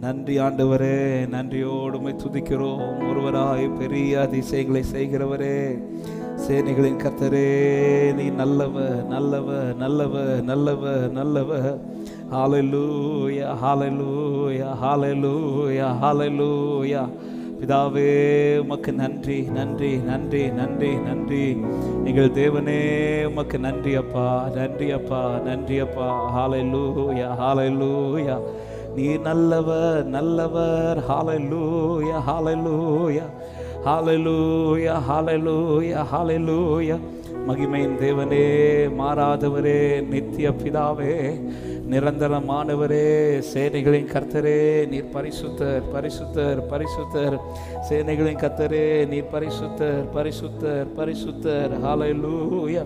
நன்றி ஆண்டவரே, நன்றியோடு உம்மை துதிக்கிறோம். ஒருவராய் பெரிய அதிசயங்களை செய்கிறவரே, சேனைகளின் கர்த்தரே, நீ நல்லவர் நல்லவர் நல்லவர் நல்லவர் நல்லவர். ஹல்லேலூயா ஹல்லேலூயா ஹல்லேலூயா ஹல்லேலூயா. பிதாவே, உமக்கு நன்றி நன்றி நன்றி நன்றி நன்றி. எங்கள் தேவனே, உமக்கு நன்றி அப்பா, நன்றி அப்பா, நன்றி அப்பா. ஹல்லேலூயா ஹல்லேலூயா. நீ நல்லவர் நல்லவர். ஹல்லேலூயா ஹல்லேலூயா ஹல்லேலூயா ஹல்லேலூயா ஹல்லேலூயா. மகிமையின் தேவனே, மாறாதவரே, நித்திய பிதாவே, நிரந்தரமானவரே, சேனைகளின் கர்த்தரே, நீர் பரிசுத்தர் பரிசுத்தர் பரிசுத்தர். சேனைகளின் கர்த்தரே, நீர் பரிசுத்தர் பரிசுத்தர் பரிசுத்தர். ஹல்லேலூயா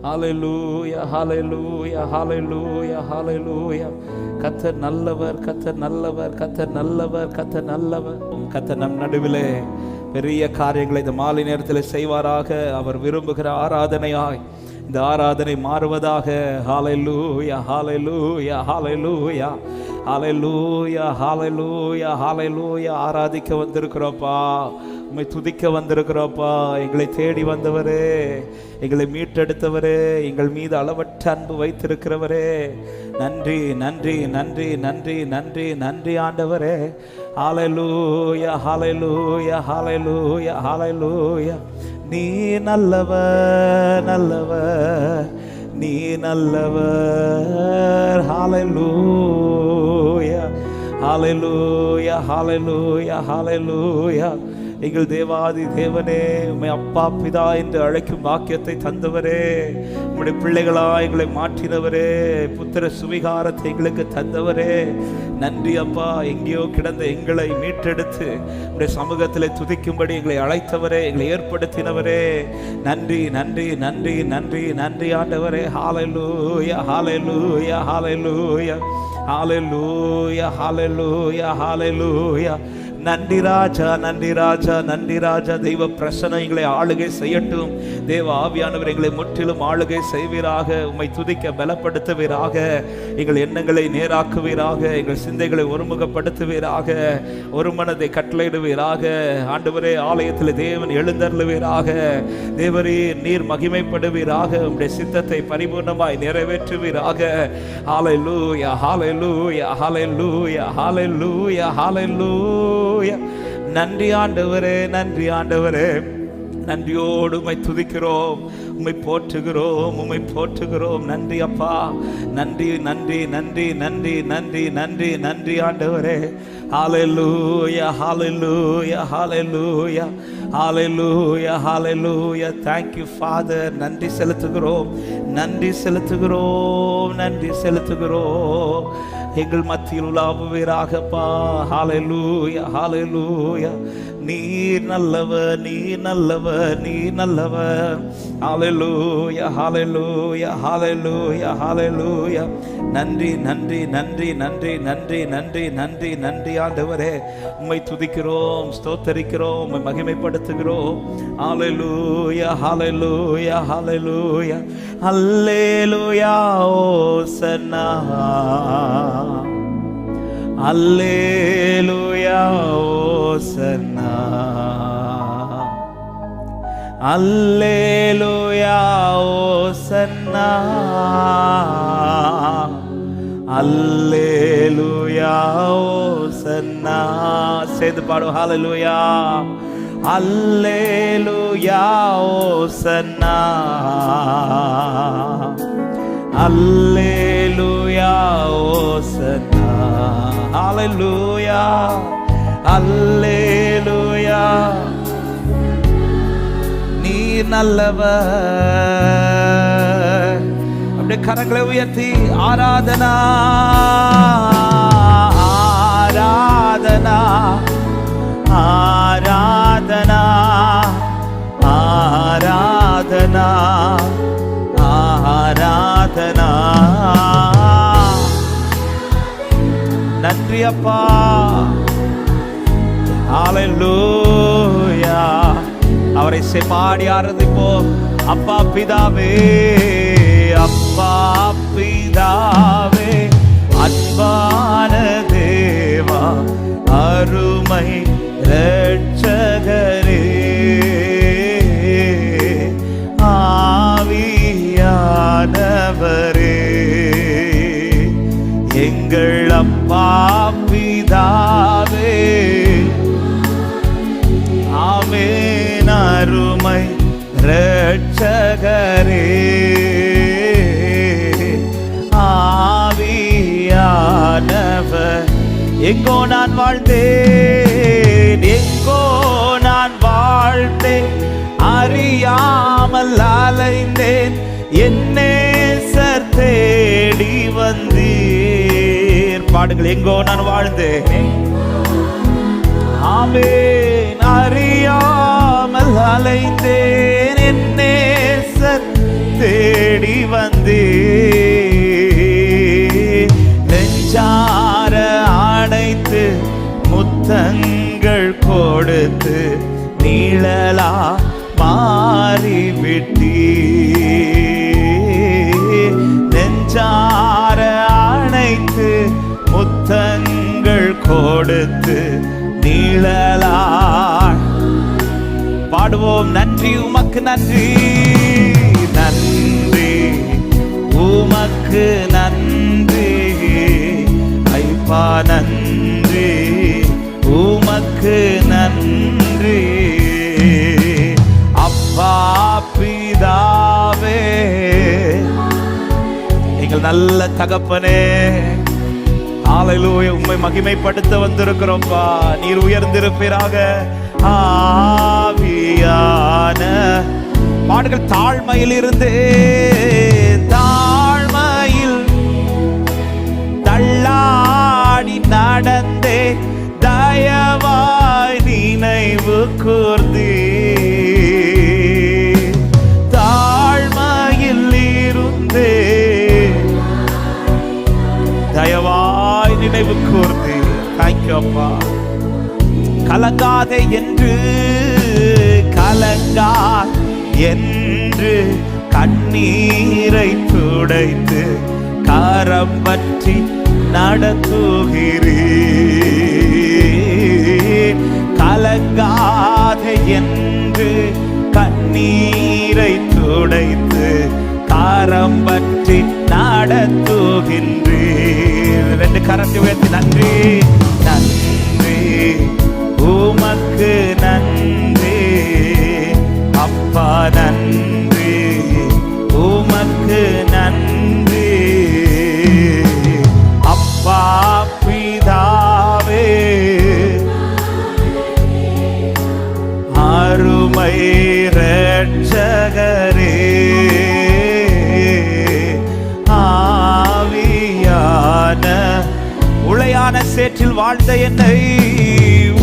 ஹல்லேலூயா ஹல்லேலூயா ஹல்லேலூயா ஹல்லேலூயா. கர்த்தர் நல்லவர், கர்த்தர் நல்லவர், கர்த்தர் நல்லவர், கர்த்தர் நல்லவர். கர்த்தர் நம் நடுவிலே பெரிய காரியங்களை இந்த மாலை நேரத்தில் செய்வாராக. அவர் விரும்புகிற ஆராதனையாய் இந்த ஆராதனை மாறுவதாக. ஹல்லேலூயா ஹல்லேலூயா ஹல்லேலூயா ஹல்லேலூயா ஹல்லேலூயா ஹல்லேலூயா. ஆராதிக்க வந்திருக்கிறோப்பா, உம்மை துதிக்க வந்திருக்கிறோப்பா. எங்களை தேடி வந்தவரே, எங்களை மீட்டெடுத்தவரே, எங்கள் மீது அளவற்ற அன்பு வைத்திருக்கிறவரே, நன்றி நன்றி நன்றி நன்றி நன்றி நன்றி ஆண்டவரே. ஹல்லேலூயா ஹல்லேலூயா ஹல்லேலூயா ஹல்லேலூயா. நீ நல்லவர் நல்லவர், நீ நல்லவர். ஹல்லேலூயா ஹல்லேலூயா ஹல்லேலூயா ஹல்லேலூயா. எங்கள் தேவாதி தேவனே, உம்மை அப்பா பிதா என்று அழைக்கும் வாக்கியத்தை தந்தவரே, உம்முடைய பிள்ளைகளா எங்களை மாற்றினவரே, புத்திர சுவிகாரத்தை எங்களுக்கு தந்தவரே, நன்றி அப்பா. எங்கேயோ கிடந்த எங்களை மீட்டெடுத்து உம்முடைய சமூகத்தில் துதிக்கும்படி எங்களை அழைத்தவரே, எங்களை ஏற்படுத்தினவரே, நன்றி நன்றி நன்றி நன்றி நன்றி ஆண்டவரே. ஹல்லேலூயா ஹல்லேலூயா ஹல்லேலூயா ஹல்லேலூயா ஹல்லேலூயா ஹல்லேலூயா. நன்றி ராஜா நன்றி ராஜா நன்றி ராஜா. தெய்வ பிரசன்னம் எங்களை ஆளுகை செய்யட்டும். தேவ ஆவியானவர் எங்களை முற்றிலும் ஆளுகை செய்வீராக. உம்மை துதிக்க பலப்படுத்துவீராக. எங்கள் எண்ணங்களை நேராக்குவீராக. எங்கள் சிந்தைகளை ஒருமுகப்படுத்துவீராக. ஒரு மனதை கட்டளையிடுவீராக. ஆண்டவரே, ஆலயத்தில் தேவன் எழுந்தருளுவீராக. தேவரே, நீர் மகிமைப்படுவீராக. உம்முடைய சித்தத்தை பரிபூர்ணமாய் நிறைவேற்றுவீராக. ஹல்லேலூயா ஹல்லேலூயா ஹல்லேலூயா ஹல்லேலூயா ஹல்லேலூயா. நன்றி ஆண்டவரே, நன்றி ஆண்டவரே. நன்றியோடு உம்மை துதிக்கிறோம், உம்மை போற்றுகிறோம், உம்மை போற்றுகிறோம். நன்றி அப்பா, நன்றி நன்றி நன்றி நன்றி நன்றி நன்றி நன்றி ஆண்டவரே. ஹல்லேலூயா ஹல்லேலூயா ஹல்லேலூயா ஹல்லேலூயா ஹல்லேலூயா. Thank you Father. நன்றி செலுத்துகிறோம், நன்றி செலுத்துகிறோம், நன்றி செலுத்துகிறோம். எங்கள் மத்தியில் உலாவுவீராகப்பா. ஹல்லேலூயா ஹல்லேலூயா. நீர் நல்லவர், நீ நல்லவர், நீ நல்லவர். ஹல்லேலூயா ஹல்லேலூயா ஹல்லேலூயா ஹல்லேலூயா. நன்றி நன்றி நன்றி நன்றி நன்றி நன்றி நன்றி நன்றி ஆண்டவரே. உம்மை துதிக்கிறோம், ஸ்தோத்தரிக்கிறோம், உம்மை மகிமைப்படுத்துகிறோம். ஹல்லேலூயா ஹல்லேலூயா ஹல்லேலூயா ஹல்லேலூயா. ஓசன்னா அல்லேலூயா ஓசன்னா அல்லேலூயா ஓசன்னா அல்லேலூயா ஓசன்னா. சேர்ந்து பாடுவோம். ஹல்லேலூயா அல்லேலூயா ஓசன்னா அல்லேலூயா ஓசன்னா. ஹல்லேலூயா அல்லேலூயா. நீ நல்லவர். அப்படியே கரங்களை உயர்த்தி ஆராதனா ஆராதனா ஆராதனா ஆராதனா ஆராதனா. நன்றி அப்பா. ஹல்லேலூயா. அவரை பாடி ஆராதிப்போம். அப்பா பிதாவே, அப்பா பிதாவே, அன்பான தேவா, அருமை இரட்சகரே, ஆவியானவரே, எங்கள் அப்பா பிதாவே, ஆமென். அருமை இரட்சகரே, ஆவியானவர், எங்கோ நான் வாழ்ந்தேன், எங்கோ நான் வாழ்ந்தேன், அறியாமல் அலைந்தேன், என்னே சர் தேடி வந்தீர். பாடுங்கள். எங்கோ நான் வாழ்ந்தேன், ஆமென், அறியாமல் அலைந்தேன், என்னே சர் தேடி வந்தீர். நெஞ்சார அணைத்து முத்தங்கள் கொடுத்து நீழலா மாறிவிட்டீர். நெஞ்சார அணைத்து முத்தங்கள் கொடுத்து நீழலா. பாடுவோம். நன்றி உமக்கு நன்றி, நன்றி உமக்கு நன்றி, ஐப்பா நன்றி உமக்கு நன்றி, அப்பா பிதாவே, எங்கள் நல்ல தகப்பனே. ஹல்லேலூயா. உம்மை மகிமைப்படுத்த வந்திருக்கிறோம்ப்பா. நீர் உயர்ந்திருப்பீராக. ஆவியான பாடுகள். தாழ்மையில் இருந்து தாழ்மையில் தள்ளாடி நடந்தே தயவாய் நினைவு கூர்ந்தே. தாழ்மையில் இருந்தே தயவாய் நினைவு கூர்ந்தே. தேங்க்யூ அப்பா. கலங்காதே என்று கலங்கா என்று கண்ணீரை துடைத்து கரம் பற்றி நடத்துகிறீர். கலங்காதே என்று கண்ணீரை துடைத்து கரம் பற்றி நடத்துகின்றீர். ரெண்டு கரத்தை உயர்த்தி நன்றி, நன்றி உமக்கு நன்றி, அப்பா நன்றி உமக்கு நன்றி, அப்பா பிதாவே, அருமை இரட்சகரே, ஆவியான. உளையான சேற்றில் வாழ்ந்த என்னை,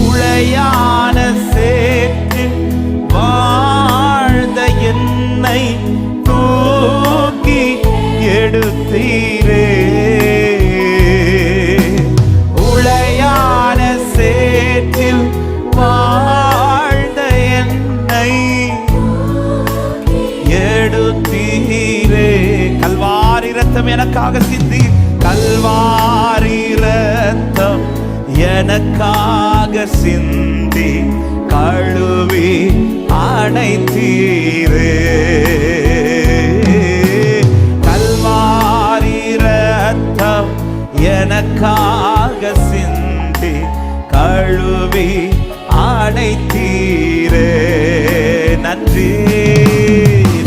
உளையான சேற்றில் வாழ்ந்த என்னை தூக்கி எடுத்தீரே. உளையான சேற்றில் வாழ்ந்த என்னை எடுத்தீரே. கல்வாரி ரத்தம் எனக்காக சிந்தி, கல்வாரி ரத்தம் எனக்காக சிந்தி கழுவி அணைத்தீரே. கல்வாரி ரத்தம் எனக்காக சிந்தி கழுவி அணைத்தீரே. நன்றி,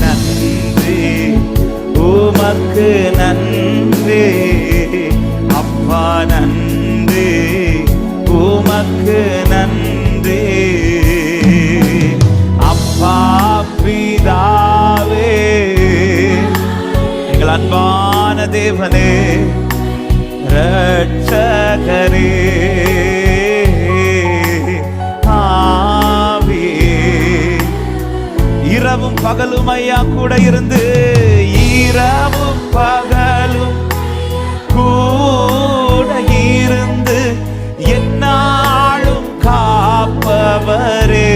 நன்றி உமக்கு நன்றி, அப்பா நன்றி உமக்கு நன்றி, அப்பா பிதாவே, எங்கள் அன்பான தேவனே, இரட்சகரே, ஆவியே. இரவும் பகலும் ஐயா கூட இருந்து, இரவும் பகலும் கூட இருந்து என்னாலும் காப்பவரே.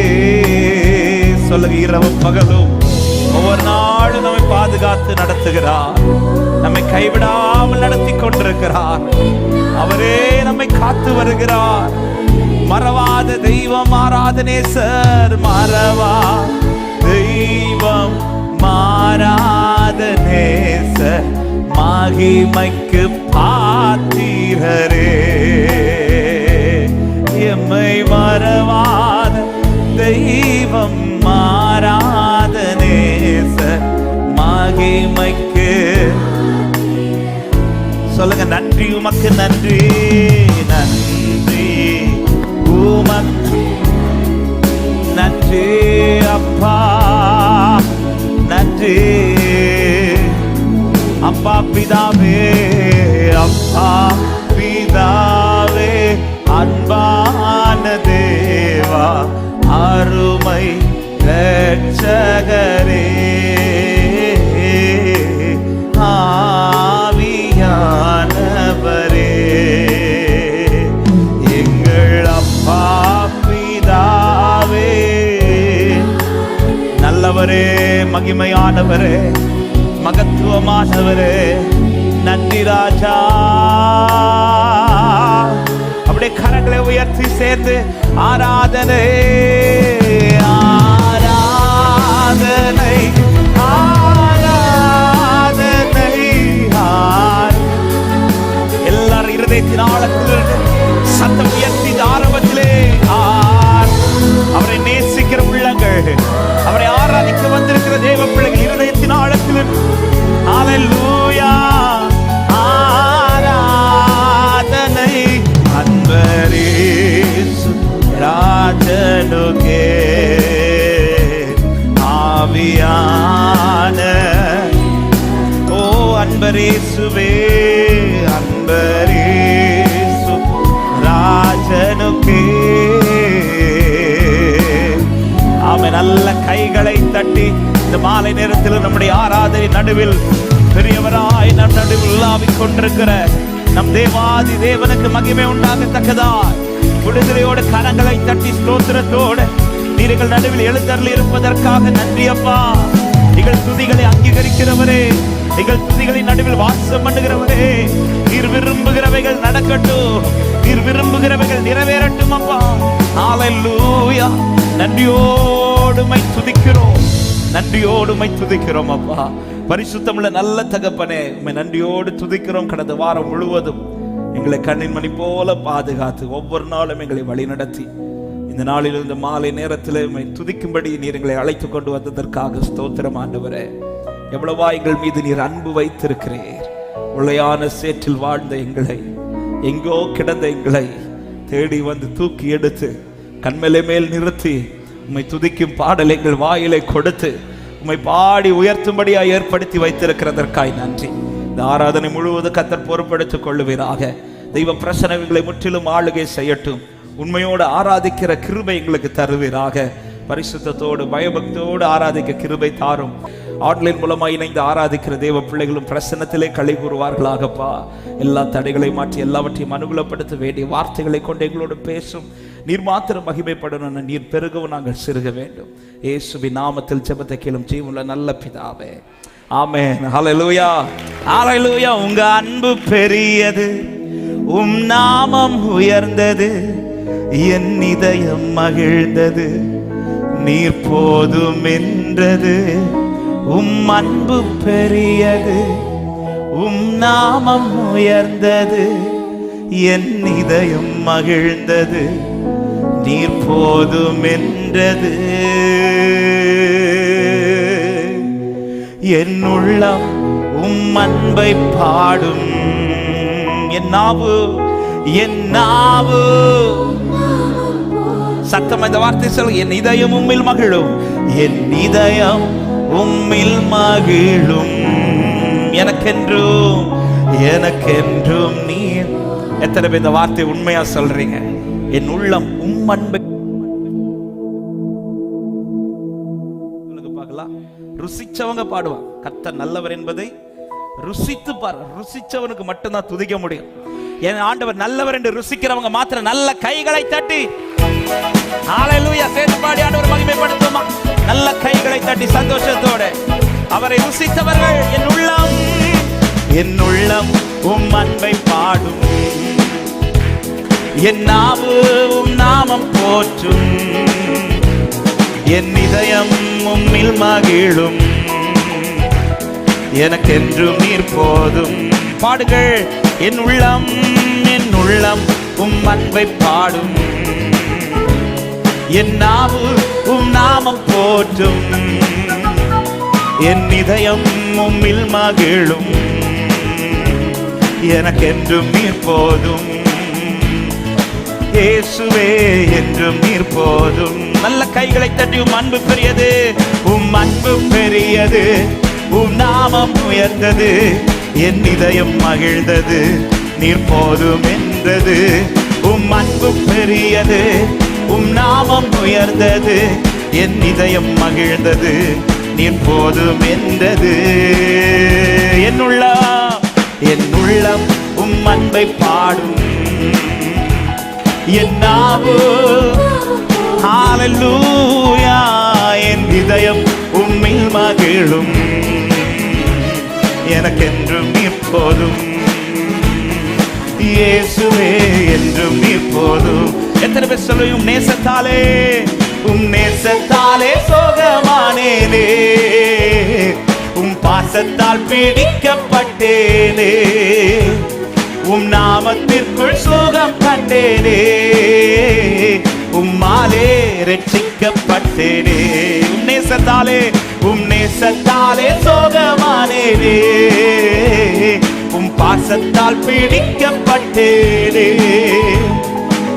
சொல்லுங்க. இரவும் பகலும் ஒவ்வொரு நாளும் நம்மை பாதுகாத்து நடத்துகிறார், நம்மை கைவிடாமல் நடத்தி கொண்டிருக்கிறார். அவரே நம்மை காத்து வருகிறார். மறவாத தெய்வம் மாறாத நேசர், மறவா தெய்வம் மாறாத நேசர், மகிமைக்கு பாத்திரரே. எம்மை மறவாத தெய்வம் மாறாத நேசர், மகிமைக்கு சொல்லுங்க. நன்றி உமக்கு, நன்றி நன்றி உமக்கு, நன்றி அப்பா, நன்றி அப்பா பிதாவே, அப்பா பிதாவே, அன்பான தேவா, அருமை இரட்சகரே, ஆவியானவரே, எங்கள் அப்பா பிதாவே. நல்லவரே, மகிமையானவரே, மகத்துவமானவரே, நன்றி ராஜா. அப்படியே கரங்களை உயர்த்தி சேர்ந்து ஆராதனை ஆராதனை ஆராதனை. எல்லாரும் இருதயத்தின் ஆழத்திலிருந்து சத்தம் உயர்த்தி ஆரம்பத்திலே அவரை நேசிக்கிற உள்ளங்கள், அவரை ஆராதிக்க வந்திருக்கிற தேவ பிள்ளைகள் இருதயத்தின் ஆழத்திலிருந்து ஹல்லேலூயா ஆராதனை. அன்பரேசு ராஜனுக்கே ஆவியான, ஓ அன்பரேசுவே, அன்பரேசு ராஜனுக்கே. ஆமென். நல்ல கைகளை தட்டி இந்த மாலை நேரத்தில் நம்முடைய ஆராதனை நடுவில் பெரியவராய் நம் நடுவில் உலாவிக் கொண்டிருக்கிற நம் தேவாதி தேவனுக்கு மகிமை உண்டாகத்தக்கதாய் விடுதலையோடு கரங்களை தட்டி ஸ்தோத்திரத்தோடு நீர்கள் நடுவில் எழுந்தருளி இருப்பதற்காக நன்றி அப்பா. நீங்கள் துதிகளை அங்கீகரிக்கிறவரே, நீங்கள் துதிகளை நடுவில் வாசம் பண்ணுகிறவரே, நீர் விரும்புகிறவைகள் நடக்கட்டும், நீர் விரும்புகிறவைகள் நிறைவேறட்டும் அப்பா. ஹல்லேலூயா. நன்றியோடுமை துதிக்கிறோம், நன்றியோடுமை துதிக்கிறோம் அப்பா. பரிசுத்தமுள்ள நல்ல தகப்பனே, உம்மை நன்றியோடு துதிக்கிறோம். கடந்த வாரம் முழுவதும் எங்களை கண்ணின் மணி போல பாதுகாத்து ஒவ்வொரு நாளும் எங்களை வழி நடத்தி இந்த நாளில் இந்த மாலை நேரத்தில் உம்மை துதிக்கும்படி நீர் எங்களை அழைத்து கொண்டு வந்ததற்காக ஸ்தோத்திரம் ஆண்டவரே. எவ்வளவா எங்கள் மீது நீர் அன்பு வைத்திருக்கிறீர். உளையான சேற்றில் வாழ்ந்த எங்களை, எங்கோ கிடந்த எங்களை தேடி வந்து தூக்கி எடுத்து கண்மலை மேல் நிறுத்தி உம்மை துதிக்கும் பாடல் எங்கள் வாயிலை கொடுத்து உம்மை பாடி உயர்த்தும்படியாக ஏற்படுத்தி வைத்திருக்கிறதற்காய் நன்றி. இந்த ஆராதனை முழுவதும் கர்த்தர் பொறுப்பெடுத்துக் கொள்ளுவீராக. தெய்வ பிரசனங்களை முற்றிலும் ஆளுகை செய்யட்டும். உண்மையோடு ஆராதிக்கிற கிருபை எங்களுக்கு தருவீராக. பரிசுத்தத்தோடு பயபக்தியோடு ஆராதிக்க கிருபை தாரும். ஆன்லைன் மூலமாக இணைந்து ஆராதிக்கிற தேவ பிள்ளைகளும் பிரசன்னத்திலே களி கூறுவார்களாகப்பா. எல்லா தடைகளை மாற்றி எல்லாவற்றையும் அனுகூலப்படுத்த வேண்டிய வார்த்தைகளை கொண்டு எங்களோடு பேசும். நீர் மாத்திரம் மகிமைப்படணும், நீர் பெருகவும் நாங்கள் சிறுக வேண்டும். இயேசுவின் நாமத்தில் ஜெபத்தை கேளும் ஜீவனுள்ள நல்ல பிதாவே, ஆமென். ஹல்லேலூயா, ஹல்லேலூயா. உங்க அன்பு பெரியது, உம் நாமம் உயர்ந்தது, என் இதயம் மகிழ்ந்தது, நீர் போதும் என்றது. உம் அன்பு பெரியது, உம் நாமம் உயர்ந்தது, என் இதயம் மகிழ்ந்தது, நீர் போதும் என்றது. என் உள்ளம் உம் அன்பை பாடும், என் நாவு, என் நாவு சத்தம் இந்த வார்த்தை சொல்ல. என் இதயம் உம்மில் மகிழும், என் இதயம் உம்மில் மகிழும், எனக்கென்றும் எனக்கென்றும் நீர். எத்தனை பேர் இந்த வார்த்தை உண்மையா சொல்றீங்க? என் உள்ளம் உம் அன்பை பார்க்கலாம். ருசிச்சவங்க பாடுவாங்க, கர்த்தர் நல்லவர் என்பதை ருசித்து பாரு. ருசிச்சவனுக்கு மட்டும்தான் துதிக்க முடியும். என் ஆண்டவர் நல்லவர் என்று ருசிக்கிறவங்க மாத்திரம் நல்ல கைகளை தட்டி ஹல்லேலூயா சேர்ந்து பாடி ஆண்டவர் மகிமைப்படுத்துமா. நல்ல கைகளை தட்டி சந்தோஷத்தோடு அவரை ருசித்தவர்கள். என் உள்ளம், என் உள்ளம் உம் அன்பை பாடும், என் நாவு உம் நாமம் போற்றும், என் இதயம் உம்மில் மகிழும், எனக்கென்றும் நீர் போதும். பாடுகள். என் உள்ளம் உம் அன்பை பாடும், என் நாவு உம் நாமம் போற்றும், என் இதயம் உம்மில் மகிழும், எனக்கென்றும் நீர் போதும். இயேசுவே என்றும் நீர் போதும். நல்ல கைகளை தட்டி உம் அன்பு பெரியது, உம் அன்பு பெரியது, உம் நாமம் உயர்ந்தது, என் இதயம் மகிழ்ந்தது, நீர் போதும் என்றது. உம் அன்பு பெரியது, உம் நாமம் உயர்ந்தது, என் இதயம் மகிழ்ந்தது, நீர் போதும் என்றது. என் உள்ளம் உம் அன்பை பாடும், என் நாவு ஹல்லேலூயா, என் இதயம் உம்மில் மகிழும், எனக்கென்றும் நீர் போதும். இயேசுவே என்றும் நீர் போதும். எத்தனை பேர் சொல்லும் நேசத்தாலே, உம் நேசத்தாலே சோகமானேனே, உம் பாசத்தால் பீடிக்கப்பட்டேனே, உம் நாமத்திற்குள் சுகம் கண்டேனே, உம்மாலே ரட்சிக்கப்பட்டேனே. உம் நேசத்தாலே சோகமானேனே, உம் பாசத்தால் பீடிக்கப்பட்டேனே,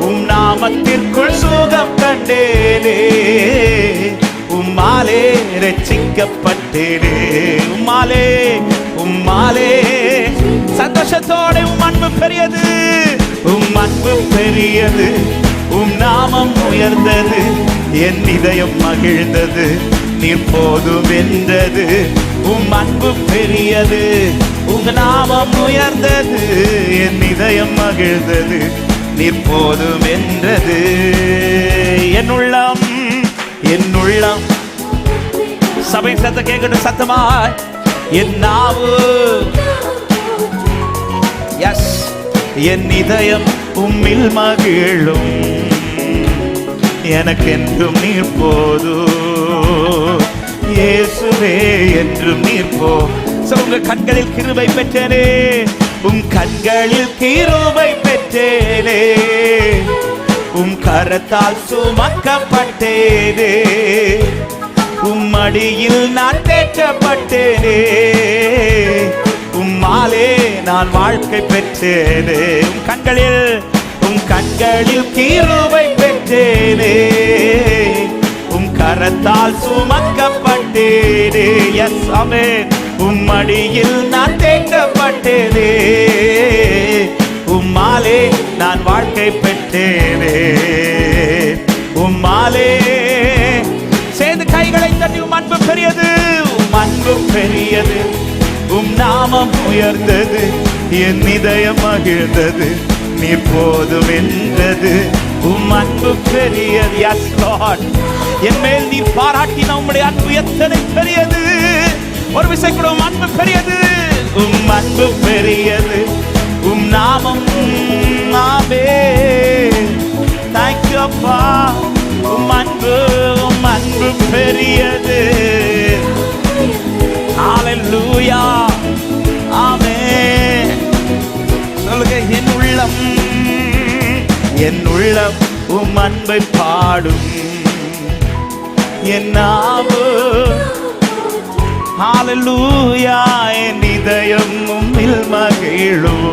உம் நாமத்திற்குள் சுகம் கண்டேனே, உம்மாலே ரட்சிக்கப்பட்டேனே. உம்மாலே சந்தோஷத்தோட உம் அன்பு பெரியது, உம் அன்பு பெரியது, உம் நாமம் உயர்ந்தது, என் இதயம் மகிழ்ந்தது, நீர் போதும் என்றது. உம் அன்பு பெரியது, உம் நாமம் உயர்ந்தது, என் இதயம் மகிழ்ந்தது, நீர் போதும் என்றது. என் உள்ளம் சபை சத்த கேட்கட்டும் சத்தமாய். என் நாவு எஸ், என் இதயம் உம்மில் மகிழும், எனக்கென்றும் நீர் போதும். இயேசுவே என்றும் நீர் போ. உங்க கண்களில் கிருபை பெற்றேனே, உம் கண்களில் கிருபை பெற்றேனே, உம் கரத்தால் சுமக்கப்பட்டேனே, உம் அடியில் நான் தேற்றப்பட்டேனே, உம்மாலே நான் வாழ்க்கை பெற்றேனே. உம் கண்களில் கிருபை பெற்றேனே, உம் கரத்தால் சுமக்கப்பட்டேனே. எஸ் ஆமென். உம் அடியில் நான் தேற்றப்பட்டேனே, உம்மாலே நான் வாழ்க்கை பெற்றேனே, உம்மாலே. சேர்ந்து கைகளை தட்டி உம் அன்பு பெரியது, உம் அன்பு பெரியது, உம் நாமம் உயர்ந்தது, என் இதயம் மகிழ்ந்தது, நீ போதும் என்றது. உம் அன்பு பெரியது. S Lord. என் மேல் நீ பாராட்டின உம்முடைய அன்பு எத்தனை பெரியது. ஒரு விசை கூட உம் அன்பு பெரியது, உம் அன்பு பெரியது, உம் நாமம் தேங்க்யூ அப்பா. உம் அன்பு பெரியது. ஹல்லேலூயா ஆமென். சொல்லுங்க. என் உள்ளம் உம் அன்பை பாடும், என் நாவு ஹல்லேலூயா, என் இதயம் உம்மில் மகிழும்,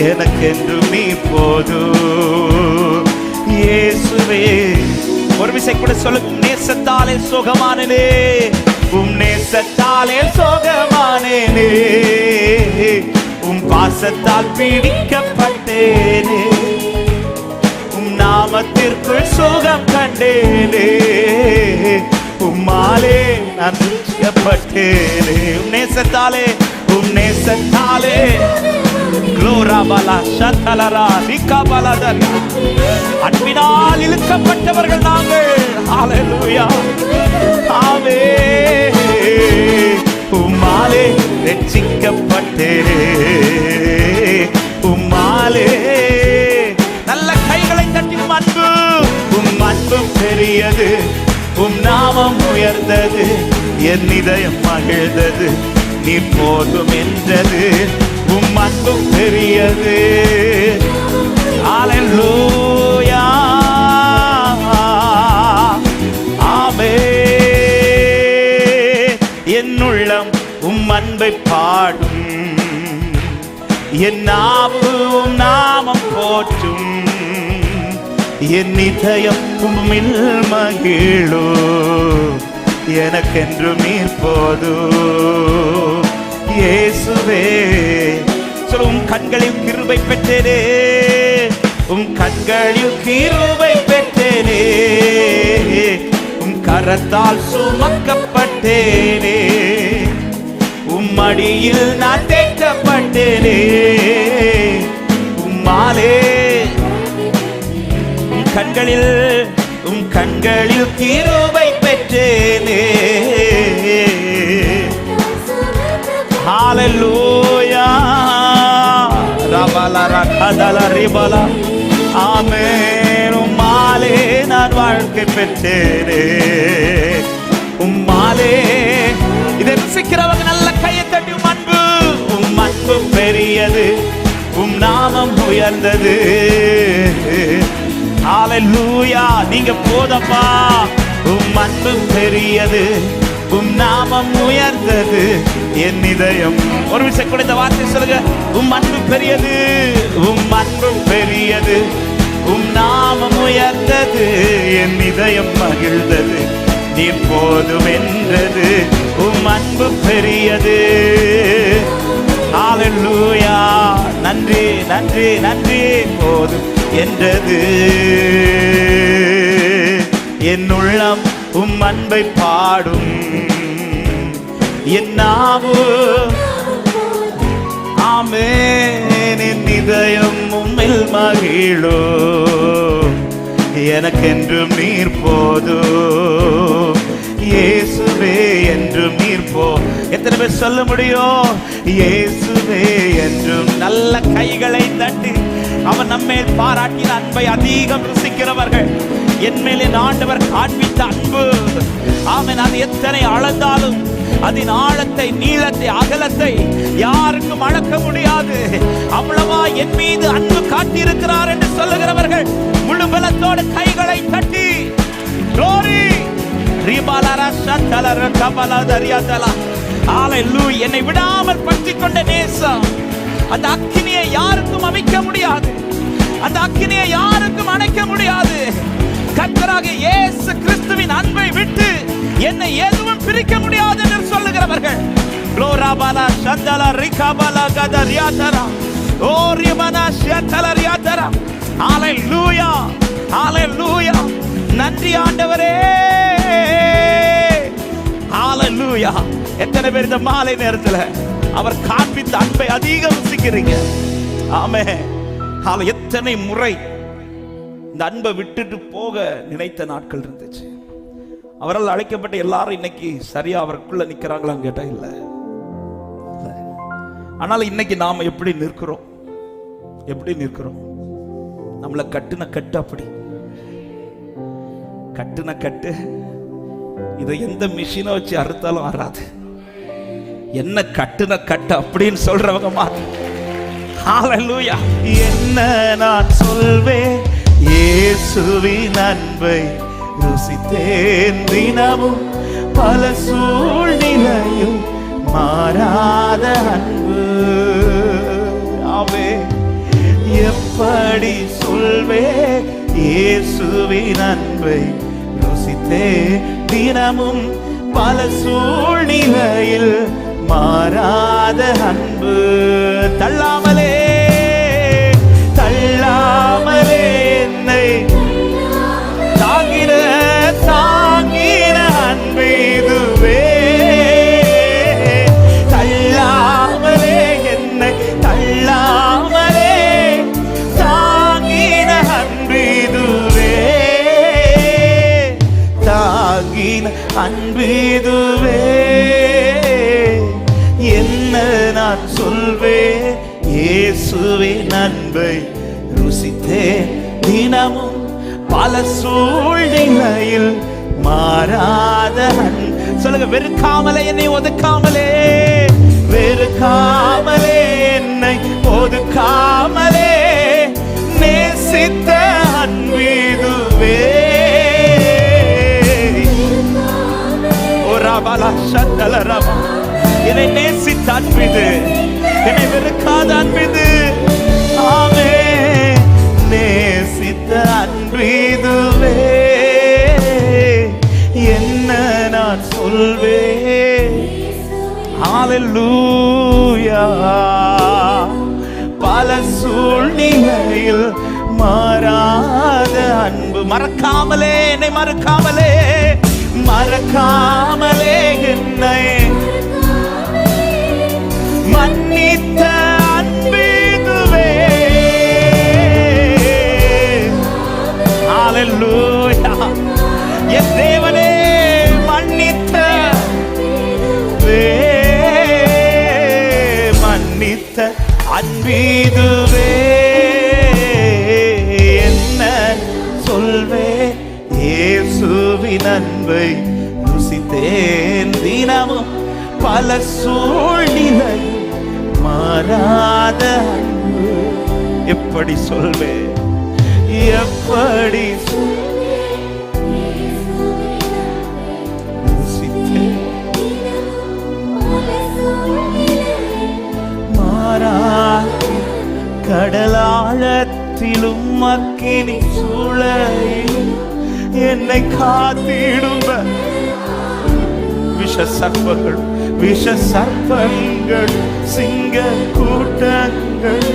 எனக்கென்றும் நீ போதும். இயேசுவே. ஒரு விசை கூட சொல்லுங்க. நேசத்தாலே சோகமானேனே, உம் நேசத்தாலே சோகமானேனே, உம் பாசத்தால் பீடிக்கப்பட்டேனே, உம் நாமத்திற்குள் சுகம் கண்டேனே, உம்மாலே நான் ரட்சிக்கப்பட்டேனே. உம் நேசத்தாலே அன்பினால் இழுக்கப்பட்டவர்கள் நாங்கள். ஹல்லேலூயா ஆமென். உம்மாலே ரட்சிக்கப்பட்டேனே, உம்மாலே. நல்ல கைகளை தட்டி பெரியது, உம் நாமம் உயர்ந்தது, என் இதயம் மகிழ்ந்தது, நீ போதும் என்றது, உம் அன்பு பெரியது. ஹல்லேலூயா, ஆமென். என் உள்ளம் உம் அன்பை பாடும், என் நாவு உம் நாமம் போற்றும், என் இதயம் உம்மில் மகிழோ, எனக்கென்று நீர் போதும் இயேசுவே. உம் கண்களில் கிருபை பெற்றேனே, உம் கண்களில் கிருபை பெற்றேனே, உம் கரத்தால் சுமக்கப்பட்டேனே, உம் அடியில் நான் தேற்றப்பட்டேனே, உம்மாலே உம் கண்களில் கிருபை பெற்றேனே. ஹல்லேலூயா, ரபல ரகதல ரிபல, ஆமென். உம்மாலே நான் வாழ்க்கை பெற்றேனே, உம்மாலே. இதை ருசிக்கிறவங்க நல்ல கையை தட்டி, உம் அன்பு பெரியது, உம் நாமம் உயர்ந்தது. ஹல்லேலூயா, நீங்க போதப்பா. உம் அன்பு பெரியது, உம் நாமம் உயர்ந்தது, என் இதயம். ஒரு விஷயம் கூட இந்த வார்த்தை சொல்லுங்க, உம் அன்பு பெரியது, உம் அன்பு பெரியது, உம் நாமம் உயர்ந்தது, என் இதயம் மகிழ்ந்தது, நீ போதும் என்றது, உம் அன்பு பெரியது. ஹல்லேலூயா, நன்றி நன்றி நன்றி, போதும் என்றது. என் உள்ளம் உம் அன்பை பாடும், என் நாவு ஆமென், என் இதயம் உம்மில் மகிழோ, எனக்கென்றும் நீர் போதும் இயேசுவே, என்றும் நீர் போ. எத்தனை பேர் சொல்ல முடியும்? இயேசுவே என்றும். நல்ல கைகளை தட்டி, அவன் நம்மேல் பாராட்டின அன்பை அதிகம் ருசிக்கிறவர்கள். என் மேல் என் ஆண்டவர் காண்பித்த அன்பு, ஆமென், அது எத்தனை அளந்தாலும் அதன் ஆழத்தை, நீளத்தை, அகலத்தை யாருக்கும் அளக்க முடியாது. அவ்வளவா என் மீது அன்பு காட்டியிருக்கிறார் என்று சொல்லுகிறவர்கள் முழு பலத்தோடு கைகளை தட்டி glory ரிபாலரா சந்தலர கபலா தரியாதலா. ஹல்லேலூயா, என்னை விடாமல் பற்றிக் கொண்ட நேசம், அந்த அக்கினியை யாருக்கும் அமைக்க முடியாது, அந்த அக்கினியை யாருக்கும் அணைக்க முடியாது. கர்த்தராகிய இயேசு கிறிஸ்துவின் அன்பை விட்டு என்னை எதுவும் பிரிக்க முடியாது என்று சொல்லுகிறவர்கள் க்ளோராபாலா சந்தலா ரிகாபாலா கதரியாதரா ஓரியமனா ஷத்தலரியாதரா. ஹல்லேலூயா, ஹல்லேலூயா, நன்றி ஆண்டவரே. ஹல்லேலூயா. எத்தனை பேர் இந்த மாலை நேரத்துல அவர் காண்பித்த அன்பை அதிகம் ருசிக்கிறீங்க? ஆமென். எத்தனை முறை இந்த அன்பை விட்டுட்டு போக நினைத்த நாட்கள் இருந்துச்சு. அவரால் அழைக்கப்பட்ட எல்லாரும் இன்னைக்கு சரியா அவருக்குள்ள நிக்கிறாங்களான்னு கேட்டா இல்ல. ஆனால் இன்னைக்கு நாம எப்படி நிற்கிறோம்? எப்படி நிற்கிறோம்? நம்மளை கட்டுன கட்டு, அப்படி கட்டுன கட்டு, இதை எந்த மிஷினை வச்சு அறுத்தாலும் வராது. என்ன கட்டுன கட்டு அப்படின்னு சொல்றவங்க மாத்து. ஹல்லேலூயா. என்ன நான் சொல்வேன், இயேசுவின் அன்பை ருசித்தேன் தினமும், பல சூழ்நிலையும் மாறாத அன்பு. ஆமென். எப்படி சொல்வேன், இயேசுவின் அன்பை ருசித்தேன் தினமும், பல சூழ்நிலையில் மாறாத அன்பு. தள்ளாமலே தள்ளாமலே என்னை தாங்கின தாங்கின அன்பு இதுவே. தள்ளாமலே என்னை தள்ளாமலே தாங்கின அன்பு இதுவே. தாங்கின அன்பு இதுவே. என்ன நான் சொல்வேன், இயேசுவின் அன்பை ருசித்தேன் தினமும், பல சூழ்நிலையில் மாறாத சொல்லுங்க, வெறுக்காமலே என்னை ஒதுக்காமலே, வெறுக்காமலே என்னை ஒதுக்காமலே நேசித்த அன்பீதுவே. என்னை நேசித்த அன்பிது, என்னை வெறுக்காத அன்பிது. ஆமே, நேசித்த அன்பிதுவே. என்ன நான் சொல்வேன்? ஹல்லேலூயா. பல சூழ்நிலையில் மாறாத அன்பு, மறக்காமலே என்னை, மறக்காமலே மறக்காமலே என்னை மன்னித்த அன்பீதுவே. ஹல்லேலூயா. என் தேவனே மன்னித்த, மன்னித்த அன்பீதுவே. என்ன சொல்வேன்? இயேசுவின் அன்பை ருசித்தேன் தினமும், பல சூழ்நிலை மாறாத அன்பு. எப்படி சொல்வேன்? எப்படி கடலாழத்திலும் அக்கினி சூளையிலும் என்னை காத்திடும் விஷ சர்ப்பங்கள் சிங்க கூட்டங்கள்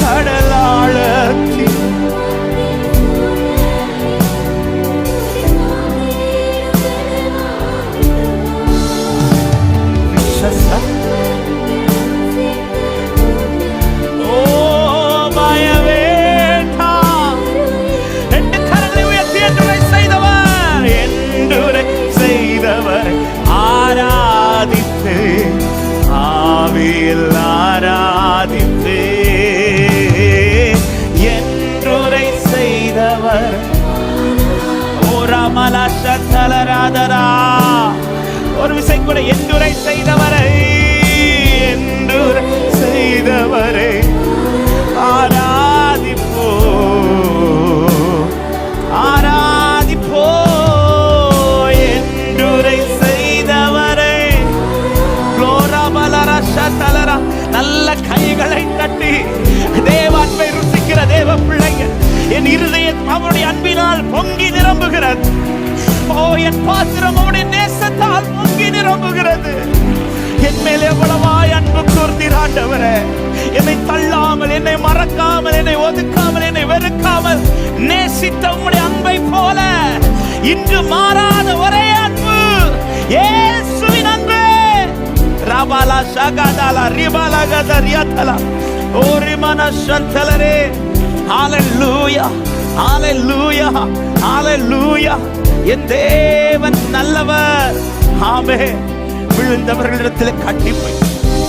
கடலாழத்தில் ஆராதிப்பே, என்றுரை செய்தவர். ஒரு விசை கூட, என்றுரை செய்தவரை, என்றுரை செய்தவரை ஆராதிப்போ, ஆராதிப்போ. என்றுரை செய்தவரை நல்ல கைகளை தட்டி தேவ அன்பை ருசிக்கிற தேவ பிள்ளைகள், என் இருதயம் அவருடைய அன்பினால் பொங்கி நிரம்புகிறது. ஓ, என் பாத்திரம் அவருடைய நேசத்தால் பொங்கி நிரம்புகிறது. என் மேல் எவ்வளவாய் அன்பு கூர்ந்தீர் ஆண்டவரே. என்னை தள்ளாமல், என்னை மறக்காமல், என்னை ஒதுக்காமல், என்னை வெறுக்காமல் நேசித்த உம்முடைய அன்பை போல இன்று மாறாத ஒரே அன்பு இயேசுவின் அன்பு. ராபாலா ஷகாதாலா ரிபாலா கதரியாதலா ஓரிமன ஷந்தலரே. ஹல்லேலூயா, ஹல்லேலூயா, ஹல்லேலூயா. என் தேவன் நல்லவர். ஆமென். விழுந்தவர்களிடத்தில் கண்டிப்பை,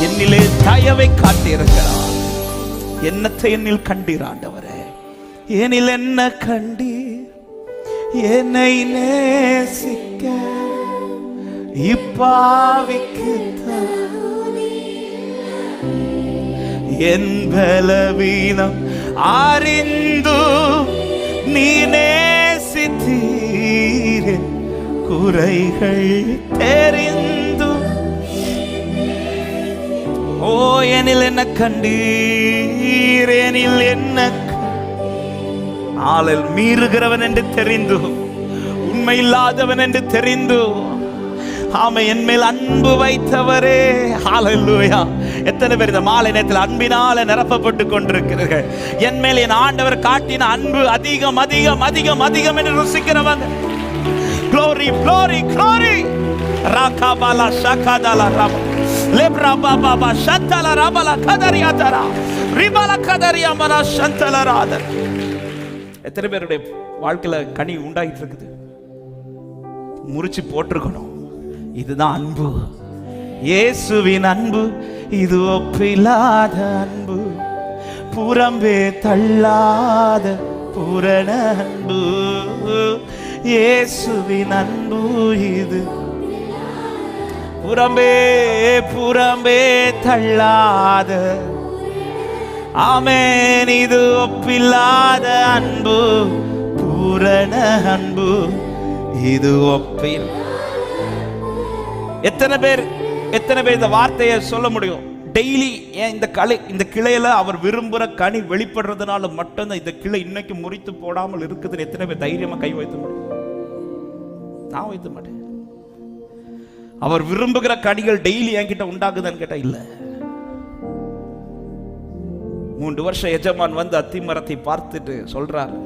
என்னிலே தயவை காட்டியிருக்கிறார். என்னத்தை என்னில் கண்டீர் ஆண்டவரே? என்னில் என்ன கண்டீர்? என்னை நேசிக்க இப்பாவிக்கு என் பலவீனம் அறிந்து நீ நேசித்தீர். குறைகள் தெரிந்து ஓ, எனில் என்ன கண்டீர்? எனில் என்ன ஆளல் மீறுகிறவன் என்று தெரிந்து, உண்மையில்லாதவன் என்று தெரிந்து, ஆமை என் மேல் அன்பு வைத்தவரே. ஹல்லேலூயா. எத்தனை பேர் இந்த மாலை நேரத்தில் அன்பினால நிரப்பப்பட்டு கொண்டிருக்கிறீர்கள்? என் மேல் என் ஆண்டவர் காட்டின அன்பு அதிகம் அதிகம் அதிகம் அதிகம் என்று ருசிக்கிறவங்க. Glory, glory, glory. Rakabala shakadala rab. Lebra baba ba shantala rabala kadaria dara. Ribala kadaria mana shantala rada. எத்தனை பேருடைய வாழ்க்கையில கனி உண்டாயிட்டு இருக்குது? முறிச்சு போட்டிருக்கணும். இதுதான் அன்பு, இயேசுவின் அன்பு இது ஒப்பில்லாத அன்பு, புறம்பே தள்ளாத பூரண அன்பு. இயேசுவின் அன்பு இது புறம்பே புறம்பே தள்ளாத, ஆமென், இது ஒப்பில்லாத அன்பு, பூரண அன்பு, இது ஒப்பில். எத்தனை பேர் இந்த வார்த்தையை சொல்ல முடியும்? டெய்லி ஏன் இந்த கிளையில அவர் விரும்புகிற கனி வெளிப்படுறதுனால மட்டும்தான் இந்த கிளை இன்னைக்கு முறித்து போடாமல் இருக்குதுன்னு எத்தனை பேர் தைரியமா கை வைத்த முடியும்? நான் வைத்த மாட்டேன். அவர் விரும்புகிற கனிகள் டெய்லி என்கிட்ட உண்டாகுதான்னு கேட்டா இல்ல. 3 வருஷம் எஜமான் வந்து அத்தி மரத்தை பார்த்துட்டு சொல்றாரு,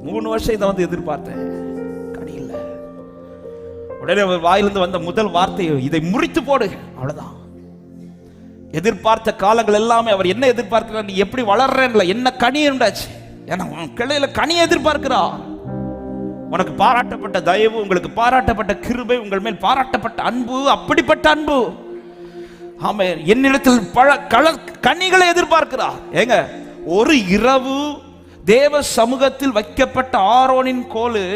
3 வருஷம் இதை வந்து எதிர்பார்த்தேன், கனி இல்ல. உடனே அவர் வாயிலிருந்து வந்த முதல் வார்த்தை, இதை முறித்து போடு, அவ்வளவுதான். எதிர்பார்த்த காலங்கள் எல்லாமே அவர் என்ன எதிர்பார்க்கிறார்? நீ எப்படி வளர்றேன்ல, என்ன கனி உண்டாச்சு. ஏன்னா கிளையில கனி எதிர்பார்க்கிறா. உனக்கு பாராட்டப்பட்ட தயவு, உங்களுக்கு பாராட்டப்பட்ட கிருபை, உங்கள் மேல் பாராட்டப்பட்ட அன்பு, அப்படிப்பட்ட அன்பு. ஆமென். என்னிடத்தில் கனிகளை எதிர்பார்க்கிறார். ஏங்க, ஒரு இரவு தேவ சமூகத்தில் வைக்கப்பட்ட ஆரோனின் கோலு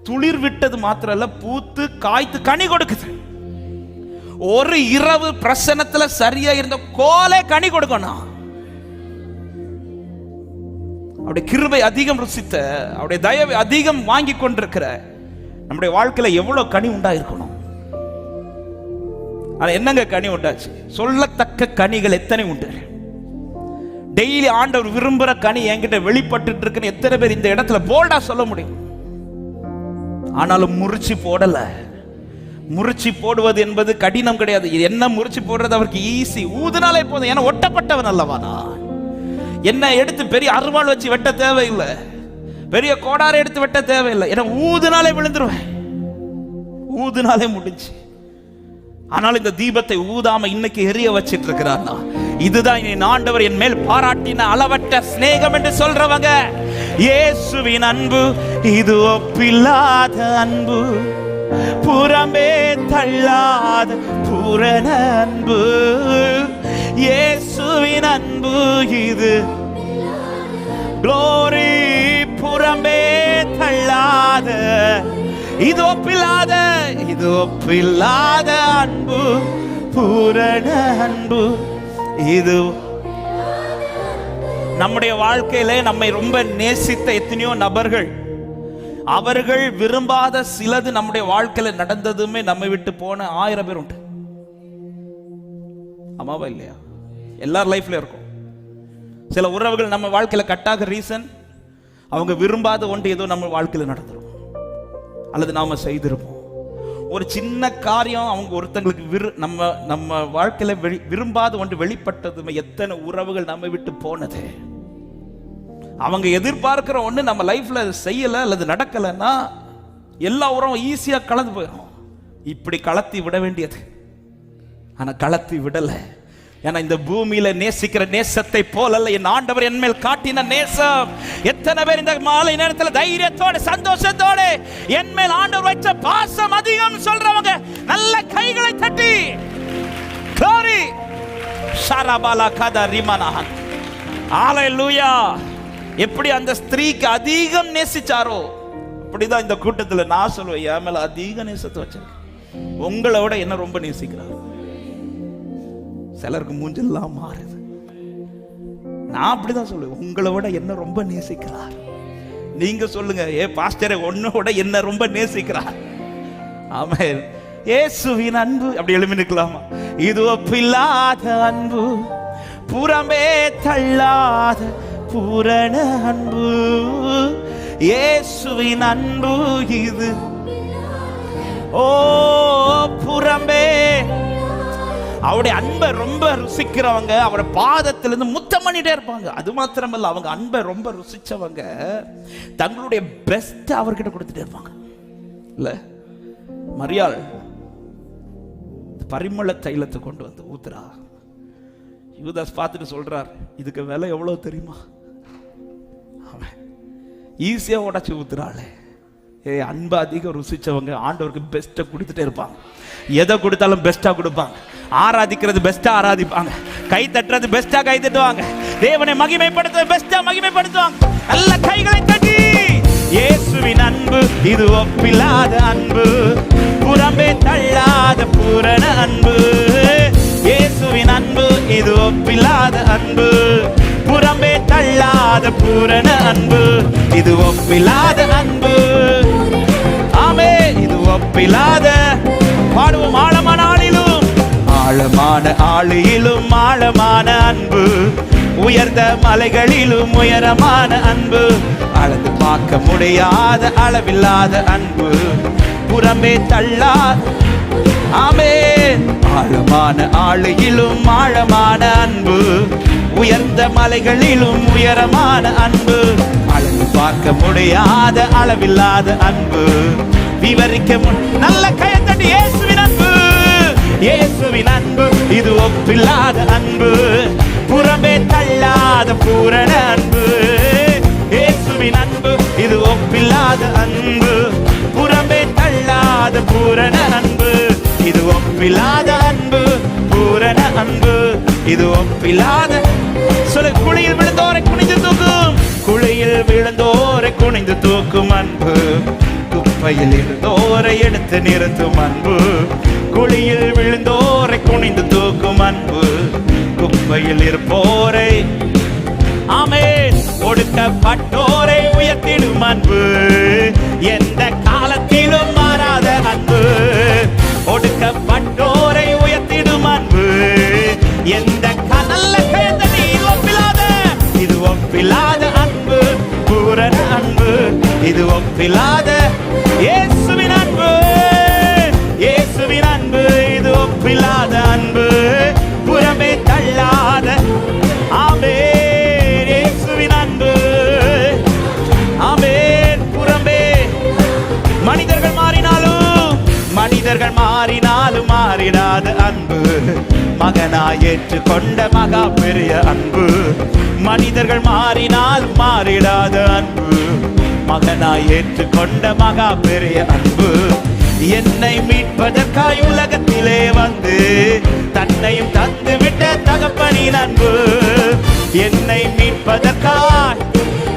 துளிர் விட்டது மாத்திரல்ல, பூத்து காய்த்து கனி கொடுக்குது. ஒரு இரவு பிரசன்னத்துல சரியா இருந்த கோலே கனி கொடுக்கணும். அவருடைய கிருபை அதிகம் ருசித்த, அவருடைய தயவை அதிகம் வாங்கி கொண்டிருக்கிற நம்முடைய வாழ்க்கையில எவ்வளவு கனி உண்டாயிருக்கணும். ஆனா என்னங்க கனி உண்டாச்சு? சொல்லத்தக்க கனிகள் எத்தனை உண்டு? டெய்லி ஆண்டவர் விரும்புற கனி என்கிட்ட வெளிப்பட்டு இருக்குன்னு எத்தனை பேர் இந்த இடத்துல போல்டா சொல்ல முடியும்? ஆனாலும் முறிச்சு போடல. முறிச்சு போடுவது என்பது கடினம் கிடையாது. என்ன முறிச்சு போடுறது அவருக்கு ஈஸி. ஊதுனாலே போதும். ஏன்னா ஒட்டப்பட்டவன் அல்லவா நான். என்ன எடுத்து பெரிய அருவாள் வச்சு வெட்ட தேவையில்லை, பெரிய கோடாரை எடுத்து வெட்ட தேவையில்லை. ஏன்னா ஊதுனாலே விழுந்துருவேன், ஊதுனாலே முடிஞ்சு. ஆனால் இந்த தீபத்தை ஊதாம இன்னைக்கு எரிய வச்சிட்டு இருக்கிறார். இதுதான் என் ஆண்டவர் என் மேல் பாராட்டின அளவற்ற சிநேகம் என்று சொல்றவங்க. இயேசுவின் அன்பு இது ஒப்பில்லாத அன்பு, புறமே தள்ளாத பூரண அன்பு. இயேசுவின் அன்பு இது க்ளோரி, புறமே தள்ளாத, இது ஒப்பில்லாத, இது ஒப்பில்லாத அன்பு, பூரண அன்பு. இது நம்முடைய வாழ்க்கையில நம்மை ரொம்ப நேசித்த எத்தனையோ நபர்கள், அவர்கள் விரும்பாத சிலது நம்முடைய வாழ்க்கையில நடந்ததுமே நம்மை விட்டு போன 1000 பேர் உண்டு. ஆமாவா இல்லையா? எல்லார் லைஃப்ல இருக்கும். சில உறவுகள் நம்ம வாழ்க்கையில கட்டாக ரீசன் அவங்க விரும்பாத ஒன்று ஏதோ நம்ம வாழ்க்கையில நடந்துரும், அல்லது நாம செய்திருப்போம். ஒரு சின்ன காரியம் அவங்க ஒருத்தங்களுக்கு நம்ம வாழ்க்கையில விரும்பாத ஒன்று வெளிப்பட்டதுமே எத்தனை உறவுகள் நம்ம விட்டு போனது. அவங்க எதிர்பார்க்கிற ஒன்று நம்ம லைஃப்ல செய்யல அல்லது நடக்கலைன்னா எல்லா உறவும் ஈஸியா கலந்து போயிடும். இப்படி கலத்தி விட வேண்டியது, ஆனா கலத்தி விடல. ஏன்னா இந்த பூமியில நேசிக்கிற நேசத்தை போல என் ஆண்டவர் என் மேல் காட்டின நேசம். எத்தனை பேர் இந்த மாலை நேரத்தில் தைரியத்தோட சந்தோஷத்தோட என் மேல் ஆண்டவர் வைத்த பாசம் அதிகம் சொல்றவங்க நல்ல கைகளை தட்டி glory ஷரபாலா கதா ரிமனஹன். ஹalleluya. எப்படி அந்த ஸ்திரீக்கு அதிகம் நேசிச்சாரோ அப்படிதான் இந்த கூட்டத்தில் நான் சொல்லுவேன், என் மேல அதிக நேசத்தை வச்சிருக்கேன். உங்களை விட என்ன ரொம்ப நேசிக்கிறார். சிலருக்கு மூஞ்செல்லாம் மாறுது. நான் அப்படிதான் சொல்லுவேன், உங்களை விட என்ன ரொம்ப நேசிக்கிறார். நீங்க சொல்லுங்க, ஏ பாஸ்டரே உன்னோட என்ன ரொம்ப நேசிக்கிறார். ஆமென். இயேசுவின் அன்பு அப்படி எழுப்பி நிற்கலாமா? இது ஒப்பில்லாத அன்பு, புறமே தள்ளாத பூரண அன்பு. இயேசுவின் அன்பு இது ஓ புறமே. அவருடைய அன்பை ரொம்ப ருசிக்கிறவங்க அவருடைய பாதத்திலிருந்து முத்தம் பண்ணிட்டே இருப்பாங்க. அது மாத்திரமல்ல, அவங்க அன்பை ரொம்ப ருசிச்சவங்க தங்களுடைய பெஸ்ட் அவர்கிட்ட கொடுத்துட்டே இருப்பாங்க. இல்ல மரியாள் பரிமள தைலத்தை கொண்டு வந்து ஊத்துறா. யூதாஸ் பார்த்துட்டு சொல்றார், இதுக்கு விலை எவ்வளவு தெரியுமா? அவன் ஈஸியா உடைச்சு ஊத்துறாளே, அன்பு அதிகம் ருசிச்சவங்க ஆண்டவருக்கு பெஸ்ட்டை கொடுத்துட்டே இருப்பாங்க. எதை கொடுத்தாலும் பெஸ்டா கொடுப்பாங்க. ஆராதிக்கிறது பெஸ்டா ஆராதிப்பாங்க. கை தட்டுறது பெஸ்டா கை தட்டுவாங்க. தேவனை மகிமைப்படுத்த பெஸ்டா மகிமைப்படுத்துவாங்க. நல்ல கைகளை தட்டி இயேசுவின் அன்பு இது ஒப்பில்லாத அன்பு, புறம்பே தள்ளாத பூரண அன்பு. இயேசுவின் அன்பு இது ஒப்பில்லாத அன்பு, புறம்பே தள்ளாத பூரண அன்பு. இது ஒப்பில்லாத அன்பு. ஆமே, இது ஒப்பில்லாத. பாடுவோம். ஆழமான ஆளிலும் ஆழமான ஆளியிலும் ஆழமான அன்பு, உயர்ந்த மலைகளிலும் உயரமான அன்பு, அளந்து பார்க்க முடியாத அளவில்லாத அன்பு, புறம்பே தள்ளாத. ஆமே, ஆழமான ஆளியிலும் ஆழமான அன்பு, உயர்ந்த மலைகளிலும் உயரமான அன்பு, அளந்து பார்க்க முடியாத அளவில்லாத அன்பு, விவரிக்க நல்ல கையத்தட்டி இயேசுவின் அன்பு. இயேசுவின் அன்பு இது ஒப்பில்லாத அன்பு, புறம்பே தள்ளாத பூரண அன்பு. இயேசுவின் அன்பு இது ஒப்பில்லாத அன்பு, புறம்பே தள்ளாத பூரண அன்பு. இது ஒப்பில்லாத அன்பு, பூரண அன்பு. இது ஒப்பில்லாத. சொல்ல, குழியில் விழுந்தோரை குனிந்து தூக்கும், குழியில் விழுந்தோரை குனிந்து தூக்கும் அன்பு, குப்பையில் இருந்தோரை எடுத்து நிறுத்தும் அன்பு. குழியில் விழுந்தோரை குனிந்து தூக்கும் அன்பு, குப்பையில் இருப்போரை, ஆமென், ஒடுக்கப்பட்டோரை உயர்த்திடும் அன்பு, எந்த காலத்திலும் மாறாத அன்பு. ஒடுக்கப்பட்டோரை உயர்த்திடும் அன்பு, எந்த நல்ல கையத்தட்டி. இது ஒப்பில்லாத, இது ஒப்பில்லாத அன்பு, பூரண அன்பு. இது ஒப்பில்லாத இயேசுவின் அன்பு. இயேசுவின் அன்பு இது ஒப்பில்லாத அன்பு, புறமே தள்ளாத. ஆமென், இயேசுவின் அன்பு. ஆமென், புறமே. மனிதர்கள் மாறினாலும், மனிதர்கள் மாறினாலும் மாறிடாத அன்பு, மகனாய் ஏற்றுக்கொண்ட மகா பெரிய அன்பு. மனிதர்கள் மாறினால் மாறிடாத அன்பு, மகனாய் ஏற்றுக்கொண்ட மகா பெரிய அன்பு. என்னை மீட்பதற்காய் உலகத்திலே வந்து தன்னையும் தந்து விட்ட தகப்பனின் அன்பு. என்னை மீட்பதற்காய்.